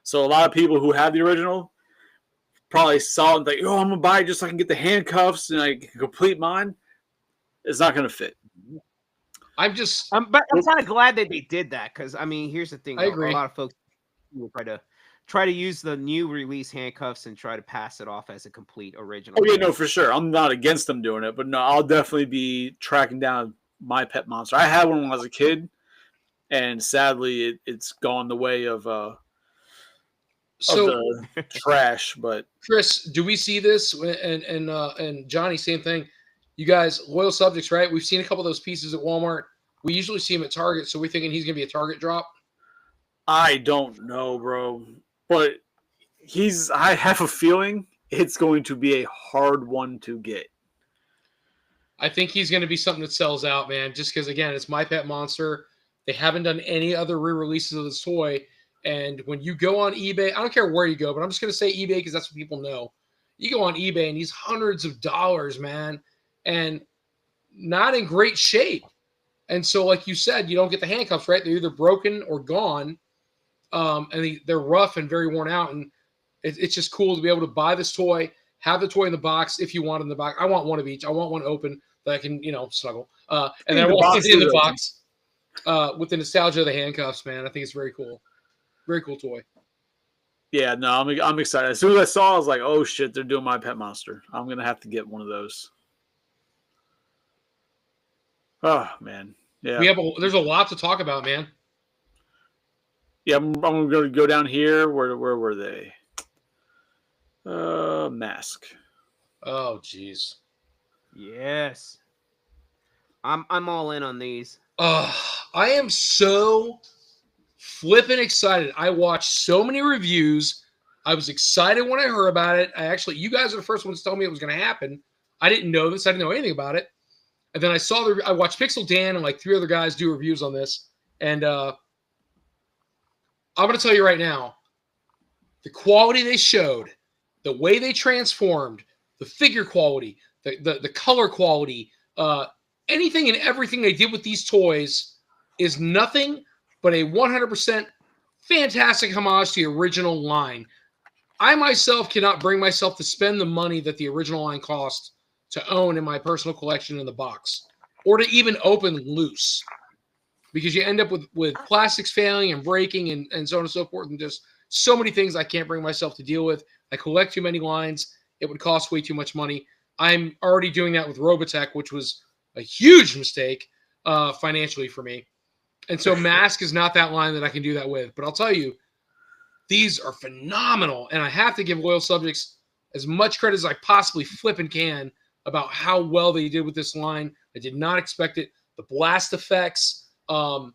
So a lot of people who have the original probably saw it and think, oh, I'm going to buy it just so I can get the handcuffs and I can complete mine. It's not going to fit. But I'm kind of glad that they did that, because, I mean, here's the thing. I agree. A lot of folks will try to use the new release handcuffs and try to pass it off as a complete original. Oh, yeah, no, for sure. I'm not against them doing it, but no, I'll definitely be tracking down My Pet Monster. I had one when I was a kid, and sadly, it's gone the way of the trash. But Chris, do we see this? And Johnny, same thing. You guys, loyal subjects, right? We've seen a couple of those pieces at Walmart. We usually see him at Target, so we're thinking he's going to be a Target drop. I don't know, bro, but I have a feeling it's going to be a hard one to get. I think he's going to be something that sells out, man, just because, again, it's My Pet Monster. They haven't done any other re-releases of this toy. And when you go on eBay, I don't care where you go, but I'm just going to say eBay because that's what people know. You go on eBay and he's hundreds of dollars, man, and not in great shape. And so, like you said, you don't get the handcuffs, right? They're either broken or gone, and they're rough and very worn out. And it's just cool to be able to buy this toy, have the toy in the box if you want it in the box. I want one of each. I want one open that I can, snuggle. And then I want it in the box with the nostalgia of the handcuffs, man. I think it's very cool. Very cool toy. Yeah, no, I'm excited. As soon as I saw it, I was like, oh, shit, they're doing My Pet Monster. I'm going to have to get one of those. Oh, man. Yeah. There's a lot to talk about, man. Yeah, I'm going to go down here. Where were they? mask. Oh, jeez. Yes. I'm all in on these. I am so flipping excited. I watched so many reviews. I was excited when I heard about it. You guys are the first ones to tell me it was going to happen. I didn't know this. I didn't know anything about it. And then I watched Pixel Dan and like 3 other guys do reviews on this. And I'm going to tell you right now, the quality they showed, the way they transformed, the figure quality, the color quality, anything and everything they did with these toys is nothing but a 100% fantastic homage to the original line. I myself cannot bring myself to spend the money that the original line cost to own in my personal collection in the box, or to even open loose, because you end up with plastics failing and breaking and so on and so forth, and just so many things I can't bring myself to deal with. I collect too many lines. It would cost way too much money. I'm already doing that with Robotech, which was a huge mistake financially for me. And so Mask is not that line that I can do that with. But I'll tell you, these are phenomenal. And I have to give Loyal Subjects as much credit as I possibly flipping can about how well they did with this line. I did not expect it. The blast effects, the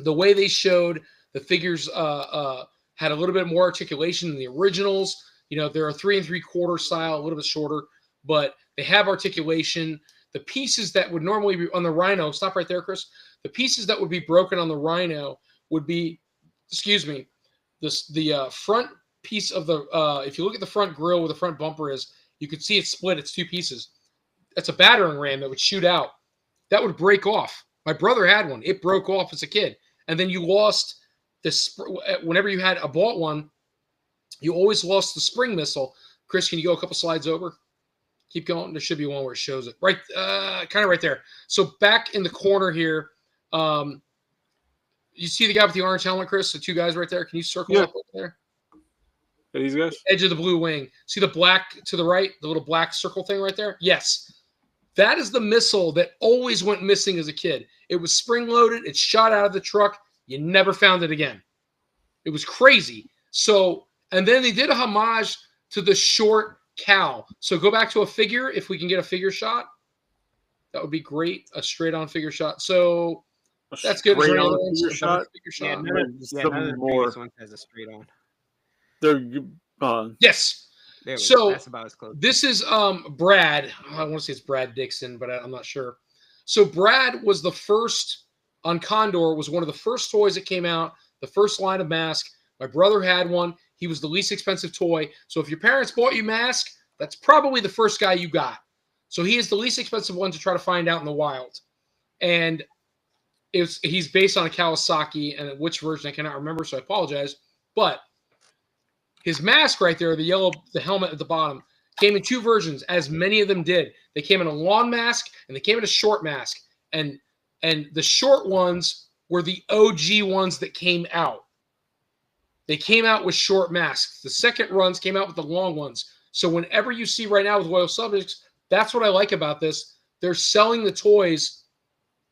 way they showed the figures had a little bit more articulation than the originals. You know, they're a 3 3/4 style, a little bit shorter, but they have articulation. The pieces that would normally be on the Rhino, stop right there, Chris. The pieces that would be broken on the Rhino would be, the front piece of the, if you look at the front grille where the front bumper is, you could see it split. It's 2 pieces. That's a battering ram that would shoot out. That would break off. My brother had one. It broke off as a kid. And then you lost this, whenever you had bought one, you always lost the spring missile. Chris, can you go a couple slides over? Keep going. There should be one where it shows it. Right, kind of right there. So back in the corner here, you see the guy with the orange helmet, Chris? The 2 guys right there. Can you circle up over there? Are these guys? Edge of the blue wing. See the black to the right? The little black circle thing right there? Yes. That is the missile that always went missing as a kid. It was spring-loaded. It shot out of the truck. You never found it again. It was crazy. So, and then they did a homage to the short cow. So go back to a figure. If we can get a figure shot, that would be great. A straight-on figure shot. So that's good. Figure shot? Yeah, none of the previous ones has a straight on. Yes. So that's about as close. This is Brad. I want to say it's Brad Dixon, but I'm not sure. So Brad was the first on Condor, was one of the first toys that came out, the first line of mask. My brother had one. He was the least expensive toy. So if your parents bought you mask, that's probably the first guy you got. So he is the least expensive one to try to find out in the wild. And he's based on a Kawasaki, and which version I cannot remember, so I apologize. But his mask right there, the helmet at the bottom, came in 2 versions, as many of them did. They came in a long mask and they came in a short mask. And the short ones were the OG ones that came out. They came out with short masks. The second runs came out with the long ones. So whenever you see right now with Loyal Subjects, that's what I like about this. They're selling the toys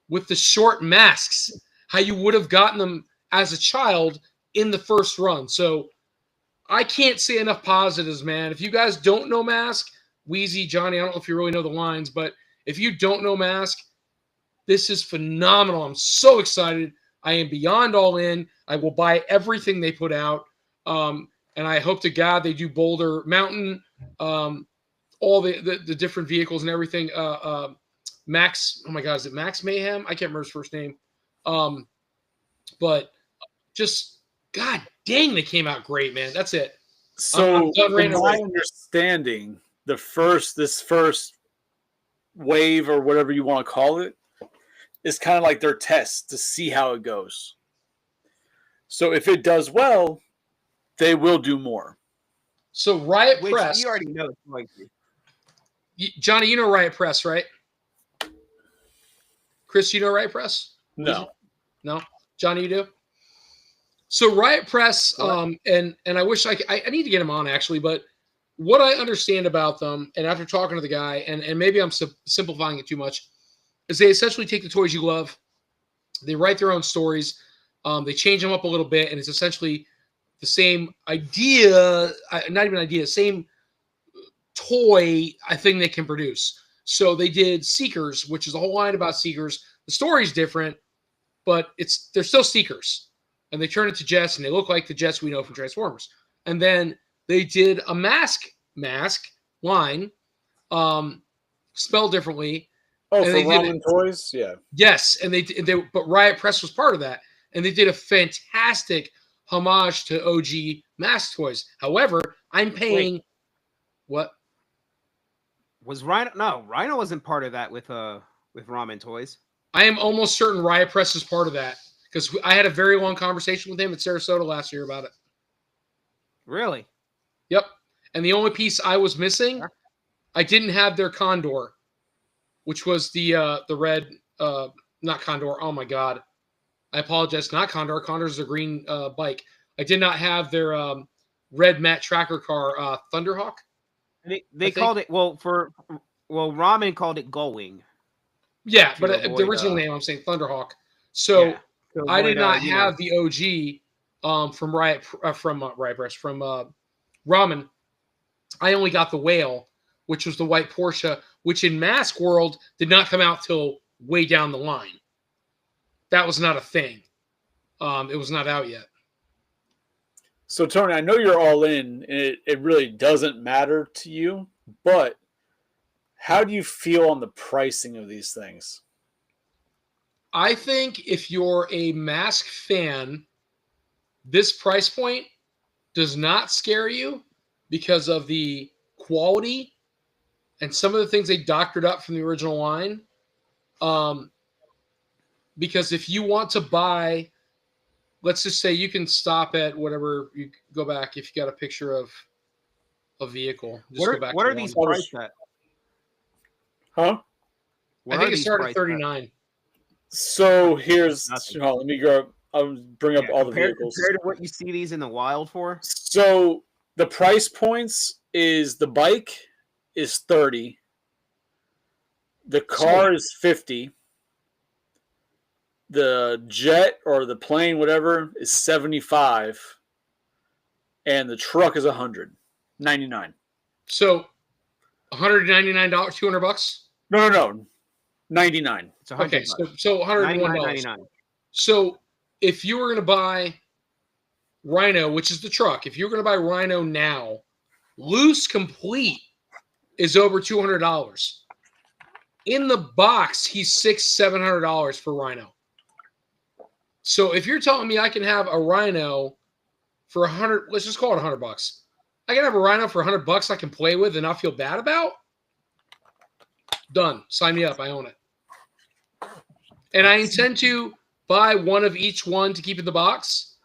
with the short masks, how you would have gotten them as a child in the first run. So I can't say enough positives, man. If you guys don't know Mask, Wheezy, Johnny, I don't know if you really know the lines, but if you don't know Mask, this is phenomenal. I'm so excited. I am beyond all in. I will buy everything they put out. And I hope to God they do Boulder Mountain, all the different vehicles and everything. Max, oh my God, is it Max Mayhem? I can't remember his first name. But just, God dang, they came out great, man. That's it. So, from my understanding, this first wave, or whatever you want to call it, is kind of like their test to see how it goes. So if it does well, they will do more. So Riot Press, you already know. Johnny, you know Riot Press, right? Chris, you know Riot Press? No. No? Johnny, you do? So Riot Press, and I wish I need to get him on, actually, but what I understand about them, and after talking to the guy, and maybe I'm simplifying it too much, is they essentially take the toys you love, they write their own stories, they change them up a little bit, and it's essentially the same idea, not even idea, same toy thing they can produce. So they did Seekers, which is a whole line about Seekers. The story's different, but they're still Seekers. And they turn into jets, and they look like the jets we know from Transformers. And then they did a mask line, spelled differently. Oh, and for Ramen Toys? Yeah. Yes, and but Riot Press was part of that. And they did a fantastic homage to OG mask toys. However, I'm paying what? Was Rhino? No, Rhino wasn't part of that with Ramen Toys. I am almost certain Riot Press is part of that because I had a very long conversation with him at Sarasota last year about it. Really? Yep. And the only piece I was missing, I didn't have their Condor, which was the red, not Condor. Oh my God, I apologize. Not Condor. Condor's a green bike. I did not have their red matte tracker car, Thunderhawk. They called it Ramen called it Gullwing. Yeah, but the original name I'm saying Thunderhawk. So yeah, I did not have the OG from Riot Press from Ramen. I only got the Whale, which was the white Porsche, which in Mask World did not come out till way down the line. That was not a thing. It was not out yet. So, Tony, I know you're all in, and it really doesn't matter to you, but how do you feel on the pricing of these things? I think if you're a Mask fan, this price point does not scare you because of the quality and some of the things they doctored up from the original line. Because if you want to buy, let's just say you can stop at whatever, you go back if you got a picture of a vehicle. Just go back. What are these priced at? Huh? I think it started at 39. So here's, let me go. I'll bring up all the vehicles. Compared to what you see these in the wild for? So the price points is the bike is 30. The car is 50. The jet or the plane, whatever, is 75. And the truck is 199. So $199, $200? No. 99. It's $100. Okay, so $101. So if you were going to buy Rhino, which is the truck, if you're going to buy Rhino now, loose complete is over $200. In the box, he's $600-$700 for Rhino. So if you're telling me I can have a Rhino for 100, let's just call it $100. I can have a Rhino for $100 I can play with and not feel bad about. Done. Sign me up. I own it. And I intend to buy one of each one to keep in the box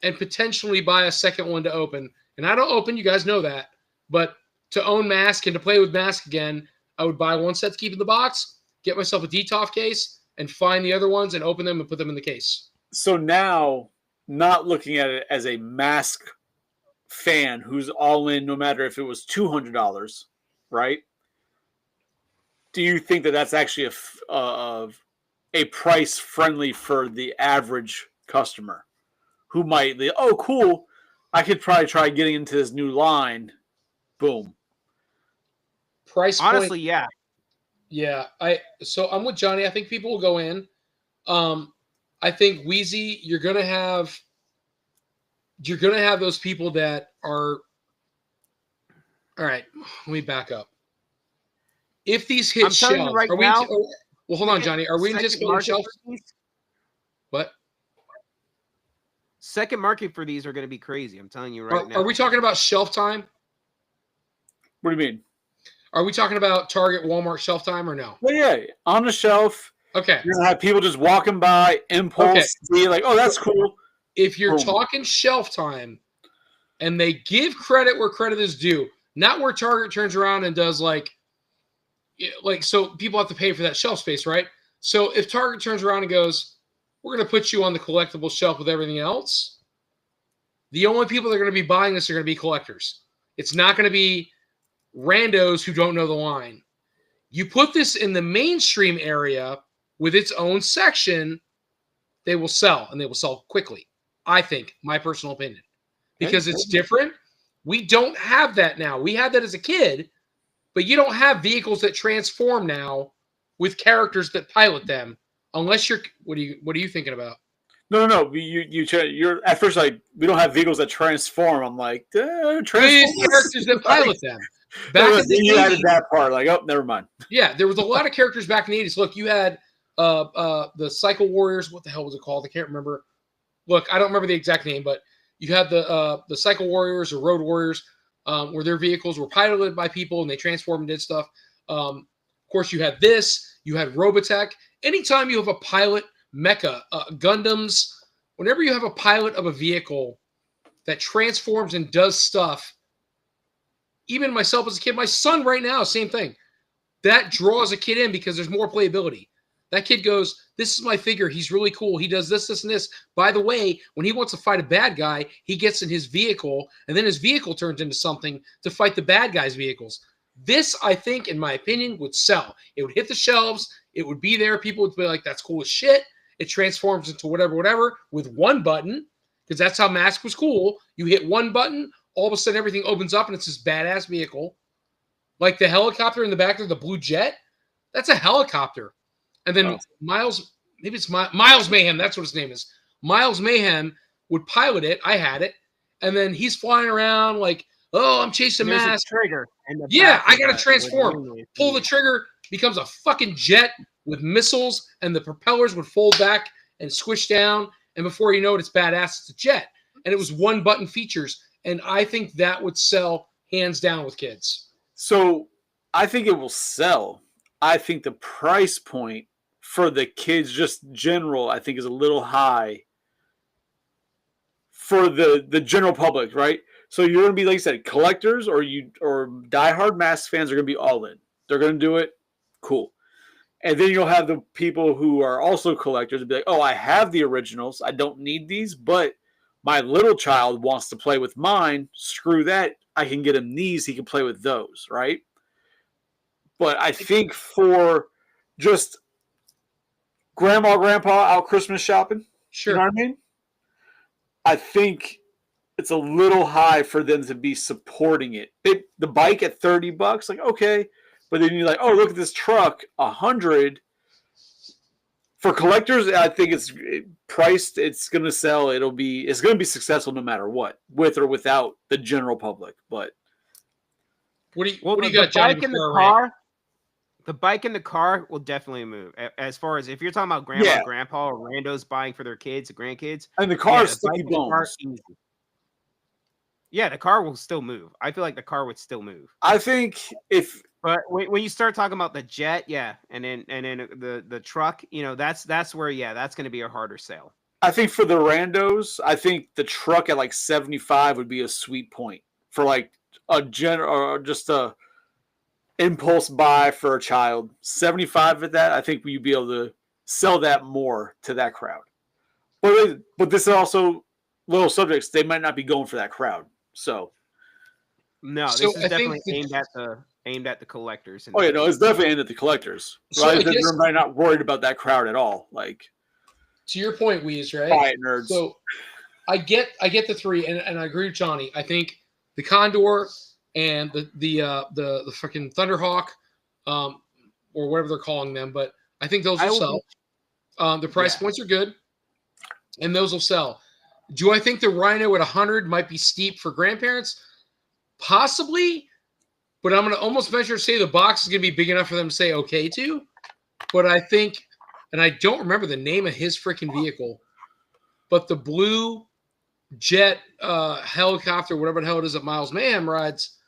and potentially buy a second one to open. And I don't open, you guys know that. But to own Mask and to play with Mask again, I would buy one set to keep in the box, get myself a DTOF case, and find the other ones and open them and put them in the case. So now, not looking at it as a Mask fan who's all in no matter if it was $200, right? Do you think that that's actually a price friendly for the average customer who might, oh, cool, I could probably try getting into this new line. Boom. Price honestly point, yeah so I'm with Johnny. I think people will go in. I think Wheezy, you're gonna have those people that are, all right, let me back up. If these hit shelves, right now, well, hold on, Johnny, are we anticipating shelves? What? Second market for these are going to be crazy. I'm telling you right now. Are we talking about shelf time? What do you mean? Are we talking about Target, Walmart shelf time or no? Well, yeah, on the shelf. Okay. You're going to have people just walking by, impulse, be like, oh, that's cool. If you're talking shelf time and they give credit where credit is due, not where Target turns around and does like so people have to pay for that shelf space, right? So if Target turns around and goes, we're going to put you on the collectible shelf with everything else, the only people that are going to be buying this are going to be collectors. It's not going to be randos who don't know the line. You put this in the mainstream area with its own section, they will sell, and they will sell quickly. I think, my personal opinion, because it's different. We don't have that now. We had that as a kid, But you don't have vehicles that transform now with characters that pilot them, unless you're. What are you thinking about? No. You're at first like we don't have vehicles that transform. I'm like There's characters that pilot them. Back in the you 80s, added that part. Like, oh, never mind. Yeah, there was a lot of characters back in the 80s. Look, you had the Cycle Warriors. What the hell was it called? I can't remember. Look, I don't remember the exact name, but you had the Cycle Warriors or Road Warriors, where their vehicles were piloted by people and they transformed and did stuff. Of course, you had this. You had Robotech. Anytime you have a pilot, mecha, Gundams, whenever you have a pilot of a vehicle that transforms and does stuff, even myself as a kid, my son right now, same thing. That draws a kid in because there's more playability. That kid goes, this is my figure. He's really cool. He does this, this, and this. By the way, when he wants to fight a bad guy, he gets in his vehicle, and then his vehicle turns into something to fight the bad guy's vehicles. This, I think, in my opinion, would sell. It would hit the shelves. It would be there. People would be like, that's cool as shit. It transforms into whatever with one button, because that's how Mask was cool. You hit one button, all of a sudden everything opens up, and it's this badass vehicle. Like the helicopter in the back of the blue jet, that's a helicopter. And then Miles Mayhem, that's what his name is. Miles Mayhem would pilot it. I had it. And then he's flying around like, oh, I'm chasing Mask. Trigger. Yeah, I got to transform. Pull the trigger, becomes a fucking jet with missiles, and the propellers would fold back and squish down. And before you know it, it's badass. It's a jet. And it was one button features. And I think that would sell hands down with kids. So I think it will sell. I think the price point for the kids, just general, I think is a little high for the general public, right? So you're going to be, like I said, collectors or diehard Mask fans are going to be all in. They're going to do it. Cool. And then you'll have the people who are also collectors and be like, oh, I have the originals. I don't need these, but my little child wants to play with mine. Screw that. I can get him these. He can play with those, right? But I think for just grandma, grandpa out Christmas shopping, sure. You know what I mean? I think it's a little high for them to be supporting it. The bike at $30, like, okay. But then you're like, oh, look at this truck, $100. For collectors, I think it's priced. It's going to sell. It's going to be successful no matter what, with or without the general public. But what do you got, Johnny? The bike in the car will definitely move. As far as if you're talking about grandma, grandpa, or randos buying for their kids, grandkids, and the car is sticky bones. Yeah, the car will still move. I feel like the car would still move. I think but when you start talking about the jet, and then the truck, that's where that's going to be a harder sale. I think for the randos, I think the truck at like 75 would be a sweet point for like a or just a impulse buy for a child. 75 at that, I think you'd be able to sell that more to that crowd. But this is also little subjects. They might not be going for that crowd. So this is definitely aimed at the collectors. Oh yeah, no, it's definitely aimed at the collectors. Right? They're not worried about that crowd at all. Like, to your point, Weez, right? Quiet nerds. So I get the three, and I agree with Johnny. I think the Condor and the freaking Thunderhawk, or whatever they're calling them, but I think those will sell. The price points are good, and those will sell. Do I think the Rhino at 100 might be steep for grandparents? Possibly, but I'm going to almost venture to say the box is going to be big enough for them to say okay to. But I think, and I don't remember the name of his freaking vehicle, but the blue jet helicopter, whatever the hell it is that Miles Mayhem rides,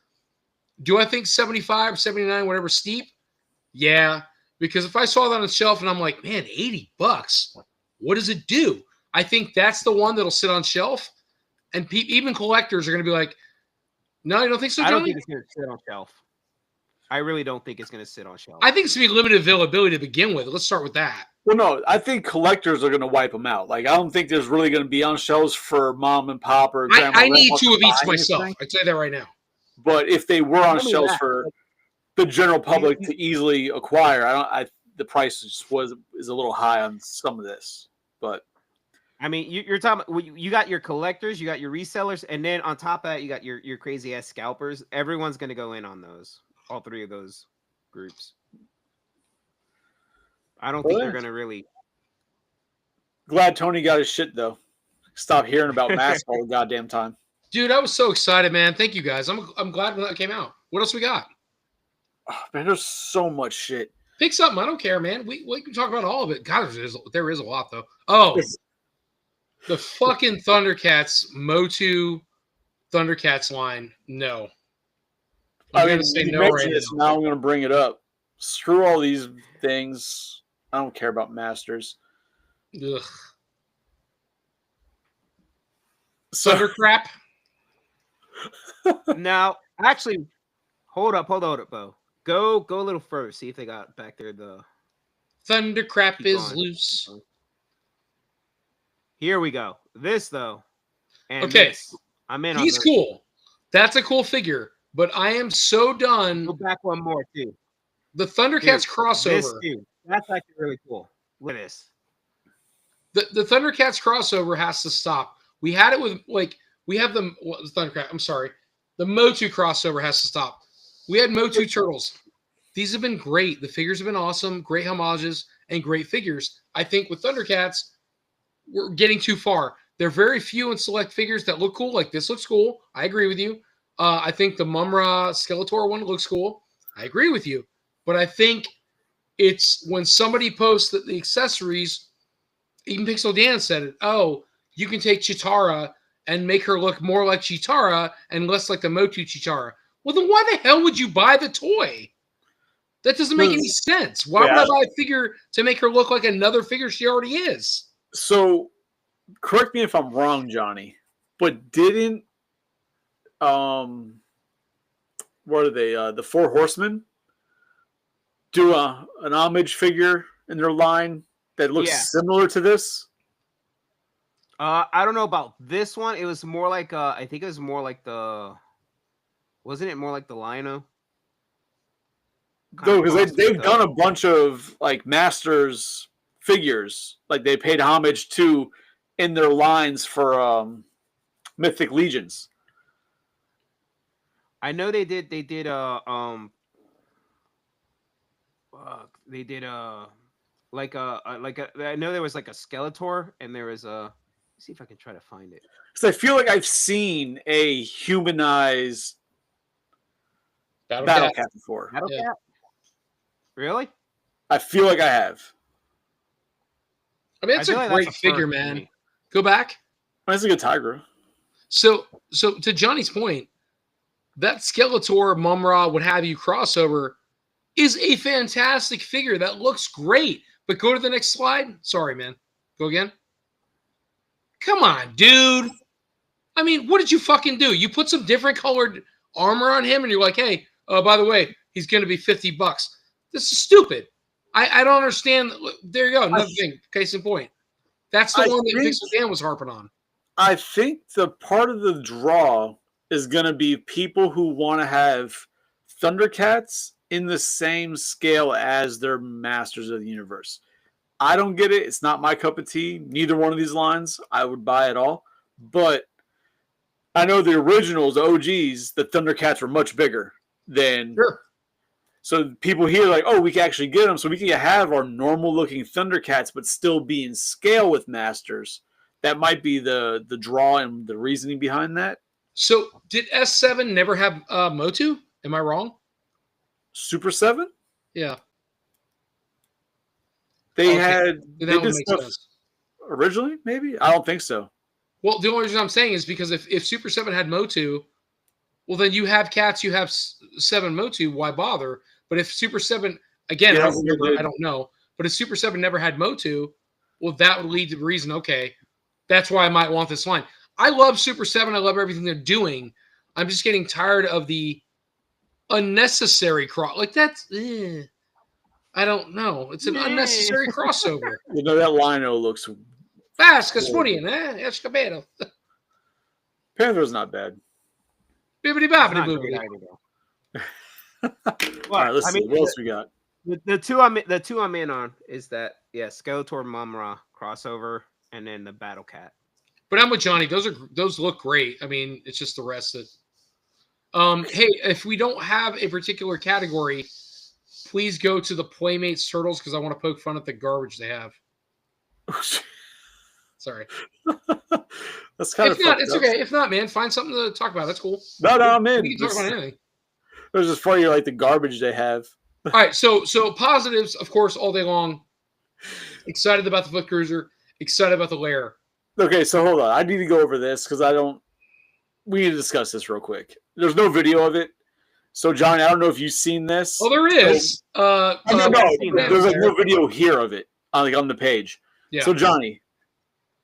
do I think 75, 79, whatever steep? Yeah, because if I saw that on the shelf and I'm like, man, $80, what does it do? I think that's the one that'll sit on shelf, and even collectors are going to be like, no, you don't think so, Johnny? I don't think it's going to sit on shelf. I really don't think it's going to sit on shelf. I think it's going to be limited availability to begin with. Let's start with that. Well, no, I think collectors are going to wipe them out. Like, I don't think there's really going to be on shelves for mom and pop or grandma. I need two of each myself. I'd say that right now. But if they were on shelves for the general public to easily acquire, the price is a little high on some of this. But I mean, you're talking. You got your collectors, you got your resellers, and then on top of that, you got your crazy ass scalpers. Everyone's going to go in on those. all three of those groups. I don't think they're gonna really. Glad Tony got his shit though. Stop hearing about masks all the goddamn time. Dude, I was so excited, man. Thank you guys. I'm glad when that came out. What else we got? Oh, man, there's so much shit. Pick something. I don't care, man. We can talk about all of it. God, there is a lot though. Oh, the fucking Thundercats Motu Thundercats line. No. I'm gonna say no right now. Now I'm gonna bring it up. Screw all these things. I don't care about Masters. Ugh. Thundercrap. Now, actually, hold up, Bo. Go a little further. See if they got back there. The Thundercrap is loose. Here we go. This though. And okay. This, I'm in. He's cool. That's a cool figure. But I am so done. Go back one more too. The Thundercats crossover. That's actually really cool. Look at this. The Thundercats crossover has to stop. We had it with we have the Thundercat. I'm sorry. The Motu crossover has to stop. We had Motu Turtles. These have been great. The figures have been awesome. Great homages and great figures. I think with Thundercats, we're getting too far. There are very few and select figures that look cool. Like this looks cool. I agree with you. I think the Mumra Skeletor one looks cool. I agree with you. But I think it's when somebody posts that the accessories, even Pixel Dan said it, oh, you can take Chitara and make her look more like Chitara and less like the Motu Chitara. Well, then why the hell would you buy the toy? That doesn't make any sense. Why would I buy a figure to make her look like another figure she already is? So, correct me if I'm wrong, Johnny, but didn't what are they? The Four Horsemen do an homage figure in their line that looks similar to this? I don't know about this one. It was more like I think it was more like the. Wasn't it more like the Lino? No, because they've done a bunch of like Masters figures, like they paid homage to in their lines for Mythic Legions. I know they did like I know there was like a Skeletor and there was a. Let's see if I can try to find it. Because I feel like I've seen a humanized Battle Cat before. Battle Cat? Really? I feel like I have. I mean, that's a great figure, man. Go back. That's a good Tigra. So to Johnny's point, that Skeletor, Mumra, what have you crossover is a fantastic figure that looks great. But go to the next slide. Sorry, man. Go again. Come on, dude. I mean, what did you fucking do? You put some different colored armor on him and you're like, hey, by the way, he's going to be $50. This is stupid. I don't understand. There you go. Another thing. Case in point. That's the one that Pixel Dan was harping on. I think the part of the draw is going to be people who want to have Thundercats in the same scale as their Masters of the Universe. I don't get it. It's not my cup of tea. Neither one of these lines I would buy at all. But I know the originals, the OGs, the Thundercats were much bigger than. Sure. So people here are like, oh, we can actually get them. So we can have our normal-looking Thundercats, but still be in scale with Masters. That might be the draw and the reasoning behind that. So did S7 never have Motu? Am I wrong? Super 7? Yeah. They had that would make sense. Originally, maybe? I don't think so. Well, the only reason I'm saying is because if Super 7 had Motu, well, then you have cats, you have 7 Motu, why bother? But if Super 7, again, I don't know, but if Super 7 never had Motu, well, that would lead to the reason, okay, that's why I might want this line. I love Super 7. I love everything they're doing. I'm just getting tired of the unnecessary cross. Like, that's, I don't know. It's an unnecessary crossover. You know, that Lino looks fast, muy bien, Escobedo. Panther's not bad. Bibbidi bobbidi boobity. All right, let's see. What else we got? The two I'm in on is that Skeletor Mumra crossover and then the Battle Cat. But I'm with Johnny. Those look great. I mean, it's just the rest that Hey, if we don't have a particular category, please go to the Playmates Turtles because I want to poke fun at the garbage they have. Sorry. That's kind of If not, fucked it's up. okay. If not, man, find something to talk about. That's cool. No, I'm in. We can talk about anything. It was just funny, like the garbage they have. All right, so positives, of course, all day long. Excited about the Foot Cruiser. Excited about the Lair. Okay, so hold on. I need to go over this because we need to discuss this real quick. There's no video of it. So, Johnny, I don't know if you've seen this. Oh, there is. No, there's like no video here of it on the page. Yeah. So, Johnny,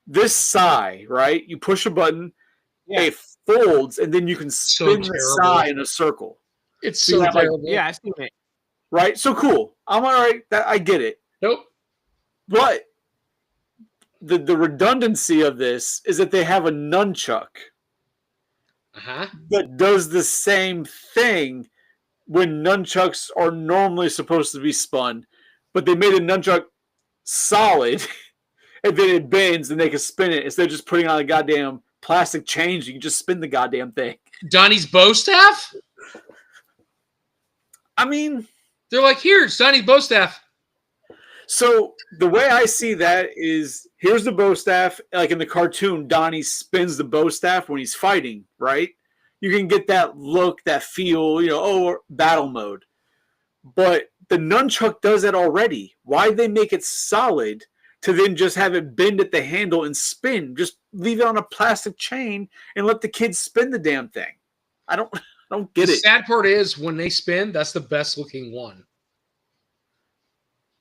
this sigh, right? You push a button, it folds, and then you can spin the sigh in a circle. It's so terrible. Yeah, I've seen it. Right? So cool. I'm all right. I get it. Nope. But the redundancy of this is that they have a nunchuck that does the same thing when nunchucks are normally supposed to be spun, but they made a nunchuck solid and then it bends and they can spin it instead of just putting on a goddamn plastic chain. You can just spin the goddamn thing. Donnie's bow staff? I mean, they're like, here's Donnie's bow staff. So the way I see that is, here's the bow staff. Like in the cartoon, Donnie spins the bow staff when he's fighting, right? You can get that look, that feel, battle mode. But the nunchuck does that already. Why'd they make it solid to then just have it bend at the handle and spin? Just leave it on a plastic chain and let the kids spin the damn thing. I don't get it. The sad part is when they spin, that's the best looking one.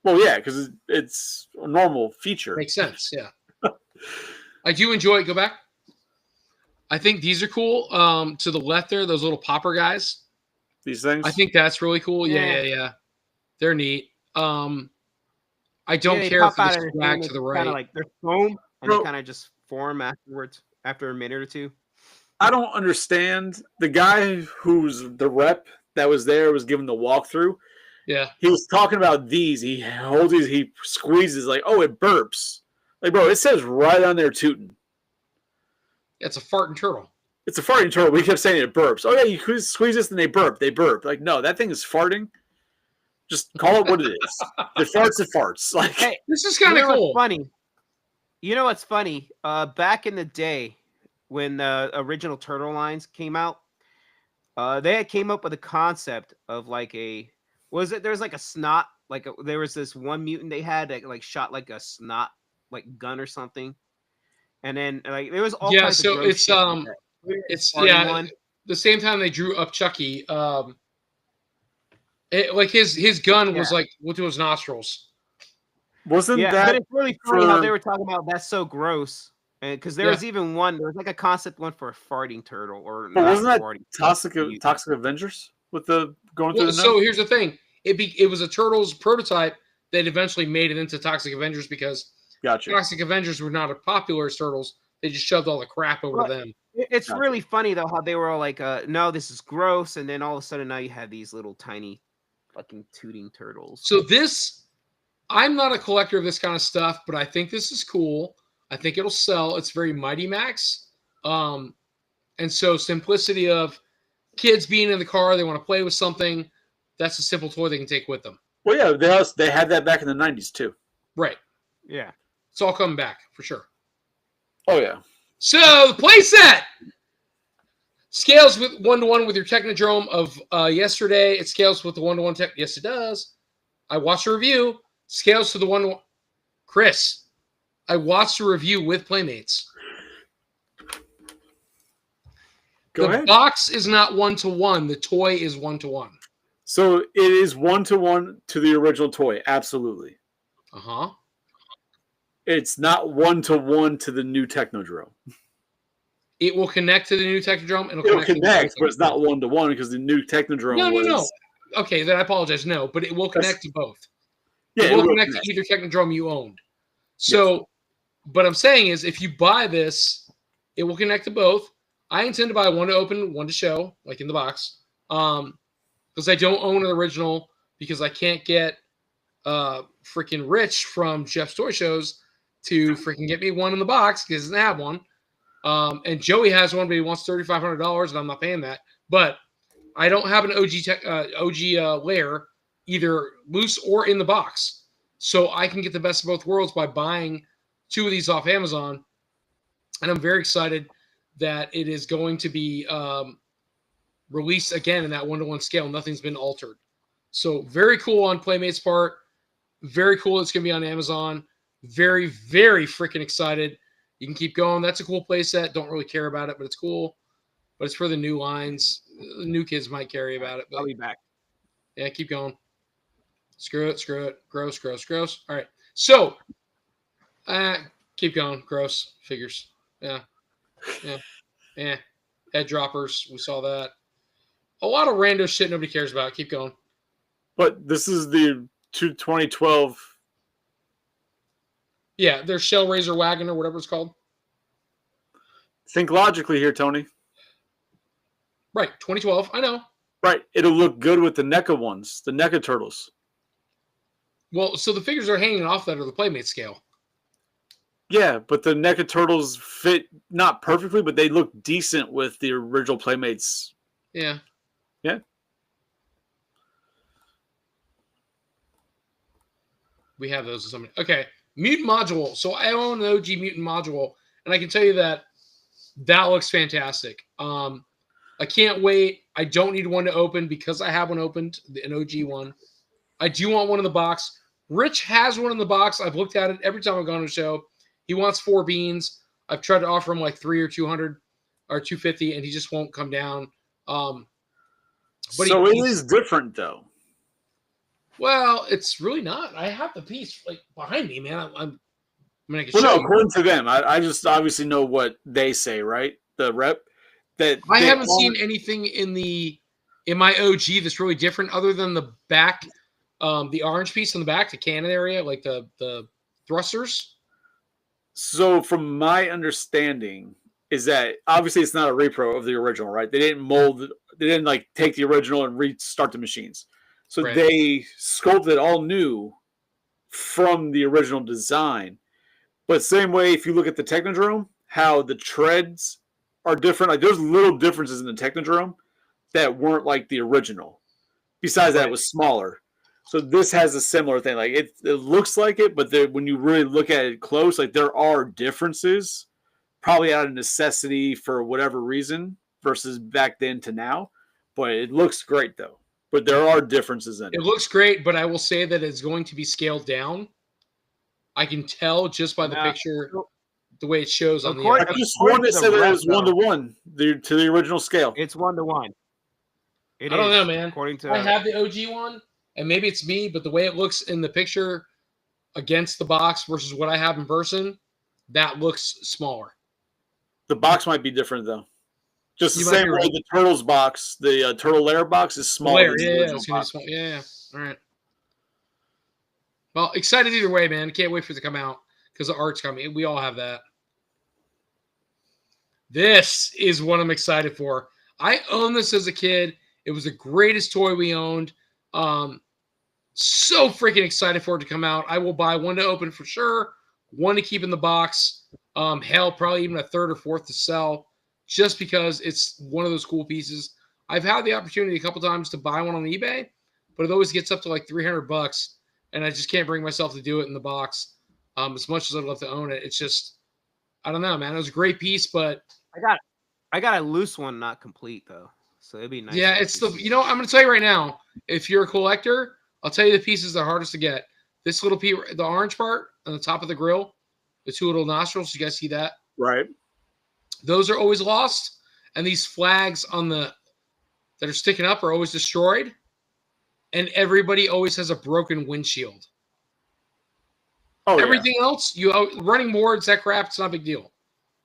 Well, yeah, because it's a normal feature. Makes sense, yeah. I do enjoy it. Go back. I think these are cool. To the left there, those little popper guys. These things? I think that's really cool. Yeah. They're neat. I don't care for the swag to the right. Kind of like they're foam, and they kind of just form afterwards, after a minute or two. I don't understand. The guy who's the rep that was there was giving the walkthrough. Yeah. He was talking about these. He holds these, he squeezes, like, oh, it burps. Like, bro, it says right on there tootin'. It's a farting turtle. It's a farting turtle. We kept saying it burps. Oh, yeah, you squeeze this and they burp. They burp. Like, no, that thing is farting. Just call it what it is. It farts, it farts. Like, hey, this is kind of cool. Funny. You know what's funny? Back in the day when the original Turtle lines came out, they had came up with a concept of like a, there's like a snot, there was this one mutant they had that like shot like a snot like gun or something. And then like there was all kinds of it's the same time they drew up Chucky, like his gun was like went to his nostrils. Wasn't that? But it's really funny how they were talking about that's so gross, because there was even one. There was like a concept one for a farting turtle, or wasn't that Toxic Avengers with the going through the nose? So here's the thing: it was a Turtles prototype that eventually made it into Toxic Avengers because Toxic Avengers were not as popular as Turtles. They just shoved all the crap over them. It's really funny though how they were all like, "No, this is gross," and then all of a sudden now you have these little tiny, fucking tooting turtles. So I'm not a collector of this kind of stuff, but I think this is cool. I think it'll sell. It's very Mighty Max. And so simplicity of kids being in the car, they want to play with something. That's a simple toy they can take with them. Well, yeah, they had that back in the 90s too. Right. Yeah. It's all coming back for sure. Oh, yeah. So the play set scales with 1-to-1 with your Technodrome of yesterday. It scales with the 1-to-1 tech. Yes, it does. I watched a review. Scales to the 1-to-1. Chris, I watched a review with Playmates. Go ahead. The box is not 1-to-1. The toy is 1-to-1. So it is 1-to-1 to the original toy. Absolutely. Uh-huh. It's not 1-to-1 to the new Technodrome. It will connect to the new Technodrome. It'll connect, but it's not 1-to-1 because the new Technodrome No. Okay, then I apologize. No, but it will connect to both. Yeah, it will connect to either Technodrome you owned. So, But I'm saying is if you buy this, it will connect to both. I intend to buy one to open, one to show, like in the box. Because I don't own an original because I can't get freaking Rich from Jeff's Toy Shows to freaking get me one in the box because he doesn't have one. And Joey has one, but he wants $3,500, and I'm not paying that. But I don't have an OG layer either loose or in the box, so I can get the best of both worlds by buying 2 of these off Amazon, and I'm very excited that it is going to be released again in that 1-to-1 scale. Nothing's been altered, so very cool on Playmate's part. Very cool. It's going to be on Amazon. Very, very freaking excited. You can keep going. That's a cool playset. Don't really care about it, but it's cool. But it's for the new lines. The new kids might care about it. But I'll be back. yeah, keep going. Screw it. Screw it. Gross, gross, gross. All right. So, keep going. Gross. Figures. Yeah. Yeah. Yeah. Head droppers. We saw that. A lot of rando shit nobody cares about. Keep going. But this is the 2012. Yeah, there's Shell Razor Wagon or whatever it's called. Think logically here, Tony. Right, 2012. I know. Right. It'll look good with the NECA ones, the NECA turtles. Well, so the figures are hanging off that or the Playmate scale. Yeah, but the NECA turtles fit not perfectly, but they look decent with the original Playmates. Yeah. Yeah. We have those. Okay. Mutant module. So I own an OG Mutant module, and I can tell you that looks fantastic. I can't wait. I don't need one to open because I have one opened, an OG one. I do want one in the box. Rich has one in the box. I've looked at it every time I've gone to a show. He wants 4 beans. I've tried to offer him like 3 or 200 or 250, and he just won't come down. But so it is different, though. Well, it's really not. I have the piece like behind me, man. I mean, I can well, show no, you. according to them, I just obviously know what they say, right? The rep that I haven't seen anything in my OG that's really different, other than the back, the orange piece on the back, the cannon area, like the thrusters. So, from my understanding, is that obviously it's not a repro of the original, right? They didn't they didn't like take the original and restart the machines. So Right. They sculpted all new from the original design. But same way, if you look at the Technodrome, how the treads are different. Like there's little differences in the Technodrome that weren't like the original. Besides that, it was smaller. So this has a similar thing. Like it looks like it, but when you really look at it close, like there are differences, probably out of necessity for whatever reason versus back then to now. But it looks great though. But there are differences in it. It looks great, but I will say that it's going to be scaled down. I can tell just by the picture, the way it shows on the. I just wanted to say that it was 1-to-1 to the original scale. It's 1-to-1. I don't know, man. According to I have the OG one, and maybe it's me, but the way it looks in the picture against the box versus what I have in person, that looks smaller. The box might be different though. Just the same way the Turtles box, the Turtle Lair box is smaller. Yeah, it's gonna be small. Yeah. All right. Well, excited either way, man. Can't wait for it to come out because the art's coming. We all have that. This is what I'm excited for. I owned this as a kid. It was the greatest toy we owned. So freaking excited for it to come out. I will buy one to open for sure, one to keep in the box. Hell, probably even a third or fourth to sell, just because it's one of those cool pieces. I've had the opportunity a couple times to buy one on eBay, but it always gets up to like $300, and I just can't bring myself to do it in the box. As much as I'd love to own it, it's just, I don't know, man. It was a great piece, but I got a loose one, not complete though, so it'd be nice. Yeah, it's the. I'm going to tell you right now. If you're a collector, I'll tell you the pieces that are hardest to get. This little piece, the orange part on the top of the grill, the 2 little nostrils. You guys see that? Right. Those are always lost, and these flags that are sticking up are always destroyed, and everybody always has a broken windshield. Oh, everything else, running boards, that crap, it's not a big deal.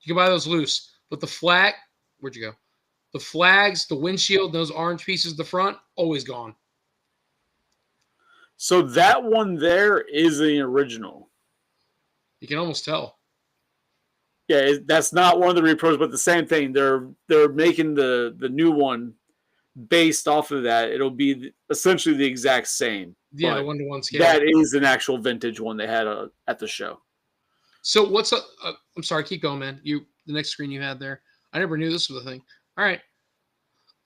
You can buy those loose, but the flag, where'd you go? The flags, the windshield, those orange pieces at the front, always gone. So that one there is the original. You can almost tell. Yeah, that's not one of the repros, but the same thing. They're making the new one based off of that. It'll be essentially the exact same. Yeah, 1-to-1 scale. That is an actual vintage one they had at the show. So what's up? I'm sorry, keep going, man. The next screen you had there. I never knew this was a thing. All right.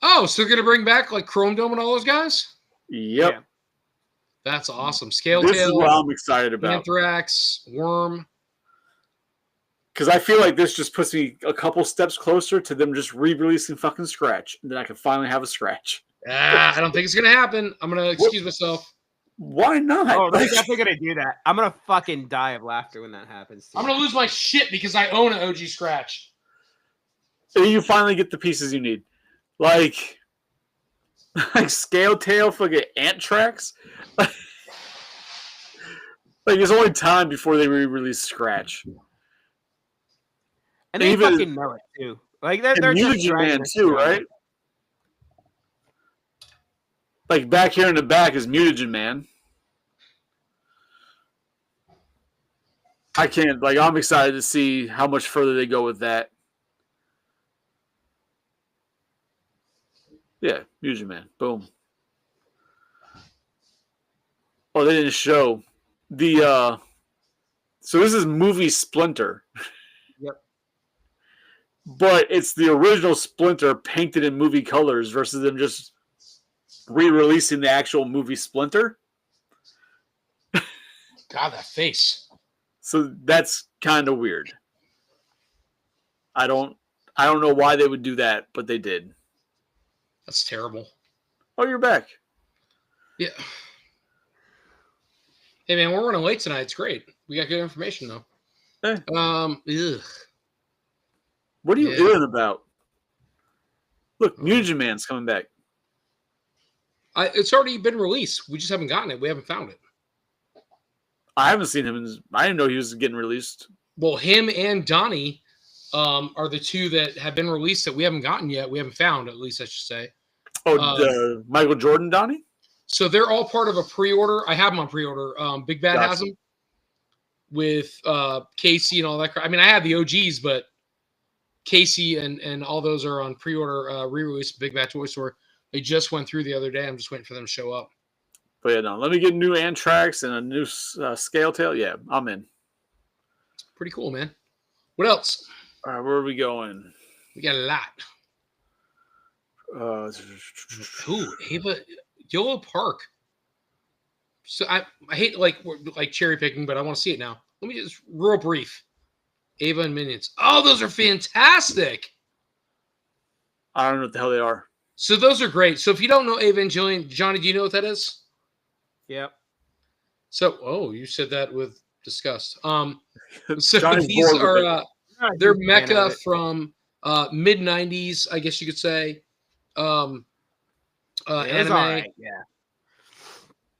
Oh, so they're gonna bring back like Chrome Dome and all those guys? Yep. Yeah. That's awesome. Scale This is Tail, what I'm excited about. Anthrax, Worm. Because I feel like this just puts me a couple steps closer to them just re-releasing fucking Scratch. And then I can finally have a Scratch. I don't think it's gonna happen. I'm gonna excuse myself. Why not? Oh, they're definitely gonna do that. I'm gonna fucking die of laughter when that happens. I'm gonna lose my shit because I own an OG Scratch. So you finally get the pieces you need. Like Scale Tail fucking Anthrax. Like it's only time before they re-release Scratch. And they even- fucking know it too. Like they're just Mutagen dragging Man this too, around. right? Like back here in the back is Mutagen Man. I can't. Like I'm excited to see how much further they go with that. Yeah, Mutagen Man. Boom. Oh, they didn't show the. So this is movie Splinter. Yep. But it's the original Splinter painted in movie colors versus them just re-releasing the actual movie Splinter. God, that face. So that's kind of weird. I don't know why they would do that, but they did. That's terrible. Oh, you're back. Yeah. Hey man, we're running late tonight. It's great. We got good information though. Hey. Ugh. What are you Yeah. doing about? Look, Mutagen Man's coming back. It's already been released. We just haven't gotten it. We haven't found it. I haven't seen him. I didn't know he was getting released. Well, him and Donnie are the two that have been released that we haven't gotten yet. We haven't found, at least I should say. Oh, Michael Jordan, Donnie? So they're all part of a pre-order. I have them on pre-order. Big Bad Gotcha. has them with Casey and all that crap. I mean, I have the OGs, but Casey and all those are on pre-order re-release Big Bad Toy Store. They just went through the other day. I'm just waiting for them to show up. But yeah, no. Let me get new Anthrax and a new Scale Tail. Yeah, I'm in. Pretty cool, man. What else? All right, where are we going? We got a lot. Ooh, Ava Yolo Park. So I hate like cherry picking, but I want to see it now. Let me just real brief. Ava and Minions. Oh, those are fantastic. I don't know what the hell they are. So those are great. So if you don't know Ava and Jillian, Johnny, do you know what that is? Yep. So you said that with disgust. So Johnny's these bored with are Not a they're huge fan of mecha it. from mid 90s, I guess you could say. It was Anime. all right, yeah.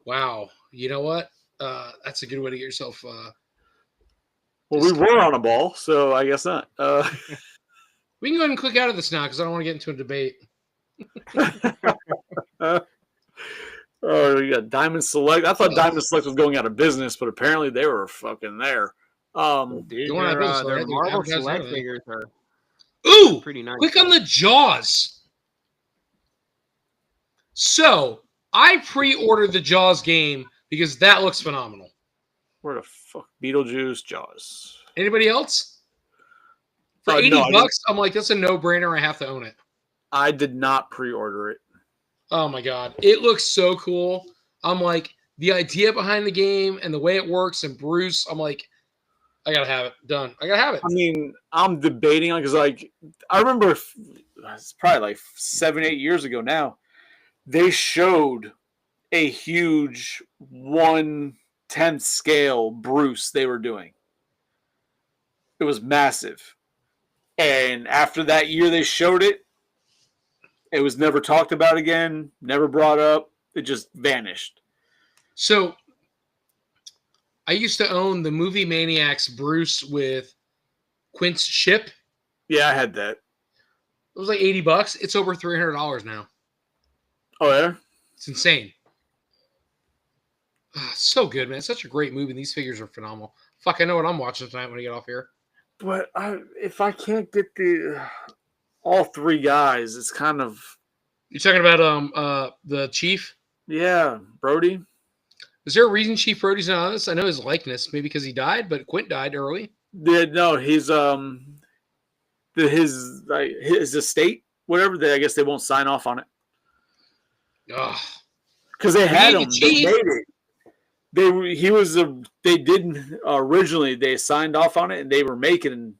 Wow. You know what? That's a good way to get yourself. Well, we were on a ball, so I guess not. We can go ahead and click out of this now because I don't want to get into a debate. Oh, we got Diamond Select. I thought Diamond Select was going out of business, but apparently they were fucking there. Dude, Going out of business, their right? They're Marvel advertising Select everything. figures are Ooh! pretty nice. Click on the Jaws. So I pre-ordered the Jaws game because that looks phenomenal. Where the fuck? Beetlejuice, Jaws. Anybody else? For No, 80 I bucks, I'm like, that's a no-brainer. I have to own it. I did not pre-order it. Oh my god, it looks so cool. I'm like, the idea behind the game and the way it works, and Bruce, I'm like, I gotta have it done. I gotta have it. I mean, I'm debating on because, like, I remember it's probably like 7-8 years ago now. They showed a huge 1/10 scale Bruce they were doing. It was massive, and after that year they showed it, it was never talked about again, never brought up. It just vanished. So I used to own the Movie Maniacs Bruce with Quint's ship. Yeah, I had that. It was like 80 bucks. It's over $300 now. Oh yeah. It's insane. So good, man. It's such a great movie. And these figures are phenomenal. Fuck, I know what I'm watching tonight when I get off here. But if I can't get all three guys, it's kind of You're talking about the Chief? yeah, Brody. Is there a reason Chief Brody's not on this? I know his likeness, maybe because he died, but Quint died early. Yeah, no, his estate. whatever. I guess they won't sign off on it Ugh. because they had Maybe him. Chief. They made it. They didn't originally. They signed off on it and they were making,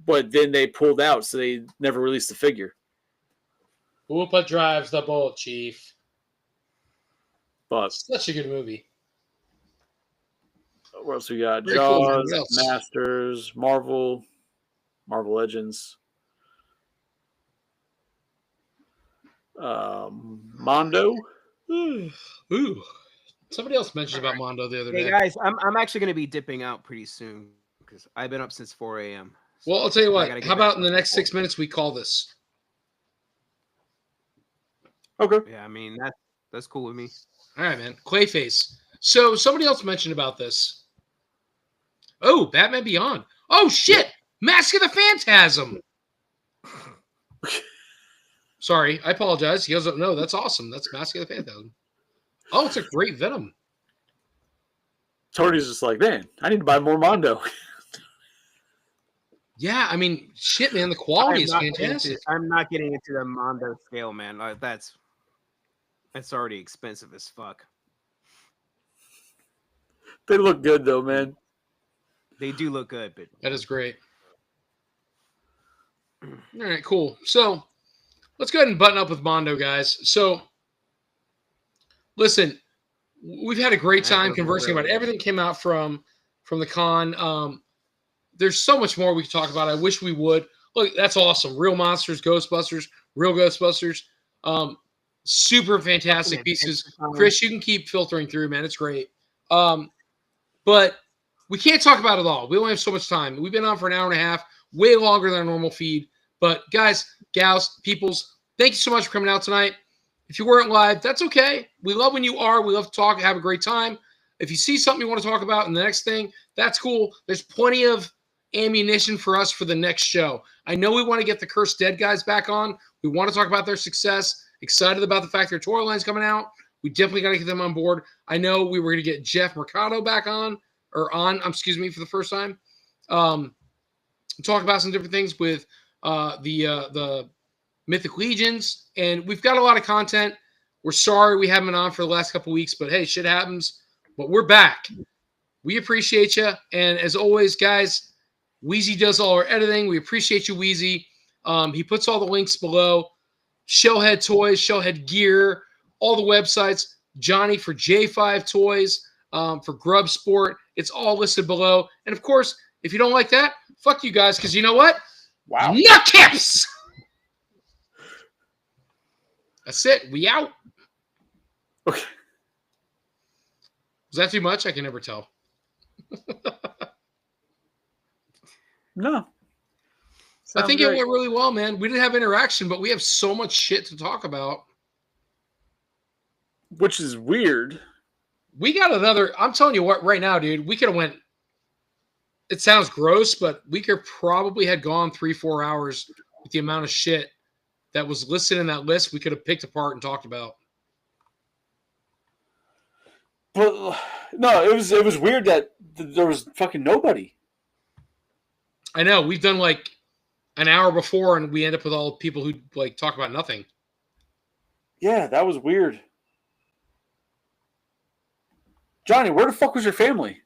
but then they pulled out, so they never released the figure. Whoopa drives the boat, Chief. But Such a good movie. what else we got? Very cool. Jaws, What else? Masters, Marvel Legends, Mondo. Ooh. Somebody else mentioned about Mondo the other Hey day. guys, I'm actually gonna be dipping out pretty soon because I've been up since 4 a.m. So Well, I'll tell you I what. gotta get How back about in to the next work. 6 minutes we call this? Okay. Yeah, I mean that's cool with me. All right, man. Clayface. So somebody else mentioned about this. Oh, Batman Beyond. Oh shit! Mask of the Phantasm. Sorry, I apologize. He doesn't know. That's awesome. That's Mask of the Phantasm. Oh, it's a great Venom. Tony's just like, man, I need to buy more Mondo. Yeah, I mean, shit, man. The quality is fantastic. I'm not getting into the Mondo scale, man. Like, that's already expensive as fuck. They look good though, man. They do look good, but That is great. All right, cool. So let's go ahead and button up with Mondo, guys. So listen, we've had a great time conversing about everything that came out from the con. There's so much more we could talk about. I wish we would. Look, that's awesome. Real monsters, Ghostbusters, real Ghostbusters. Super fantastic pieces. Chris, you can keep filtering through, man. It's great. But we can't talk about it all. We only have so much time. We've been on for an hour and a half, way longer than our normal feed. But guys, gals, peoples, thank you so much for coming out tonight. If you weren't live, that's okay. We love when you are. We love to talk, have a great time. If you see something you want to talk about in the next thing, that's cool. There's plenty of ammunition for us for the next show. I know we want to get the Cursed Dead guys back on. We want to talk about their success. Excited about the fact their toy line's coming out. We definitely got to get them on board. I know we were going to get Jeff Mercado back on, for the first time. Talk about some different things with the Mythic Legions, and we've got a lot of content. We're sorry we haven't been on for the last couple weeks, but hey, shit happens. But we're back. We appreciate you, and as always, guys, Wheezy does all our editing. We appreciate you, Wheezy. He puts all the links below. Shellhead Toys, Shellhead Gear, all the websites. Johnny for J5 Toys, for Grub Sport. It's all listed below. And of course, if you don't like that, fuck you guys, because you know what? Wow. Nutcaps! That's it. We out. Okay. Was that too much? I can never tell. No. I think it went really well, man. We didn't have interaction, but we have so much shit to talk about. Which is weird. We got another. I'm telling you what, right now, dude, we could have went. It sounds gross, but we could probably had gone 3-4 hours with the amount of shit that was listed in that list. We could have picked apart and talked about. But no, it was weird that there was fucking nobody. I know we've done like an hour before, and we end up with all people who like talk about nothing. Yeah, that was weird. Johnny, where the fuck was your family?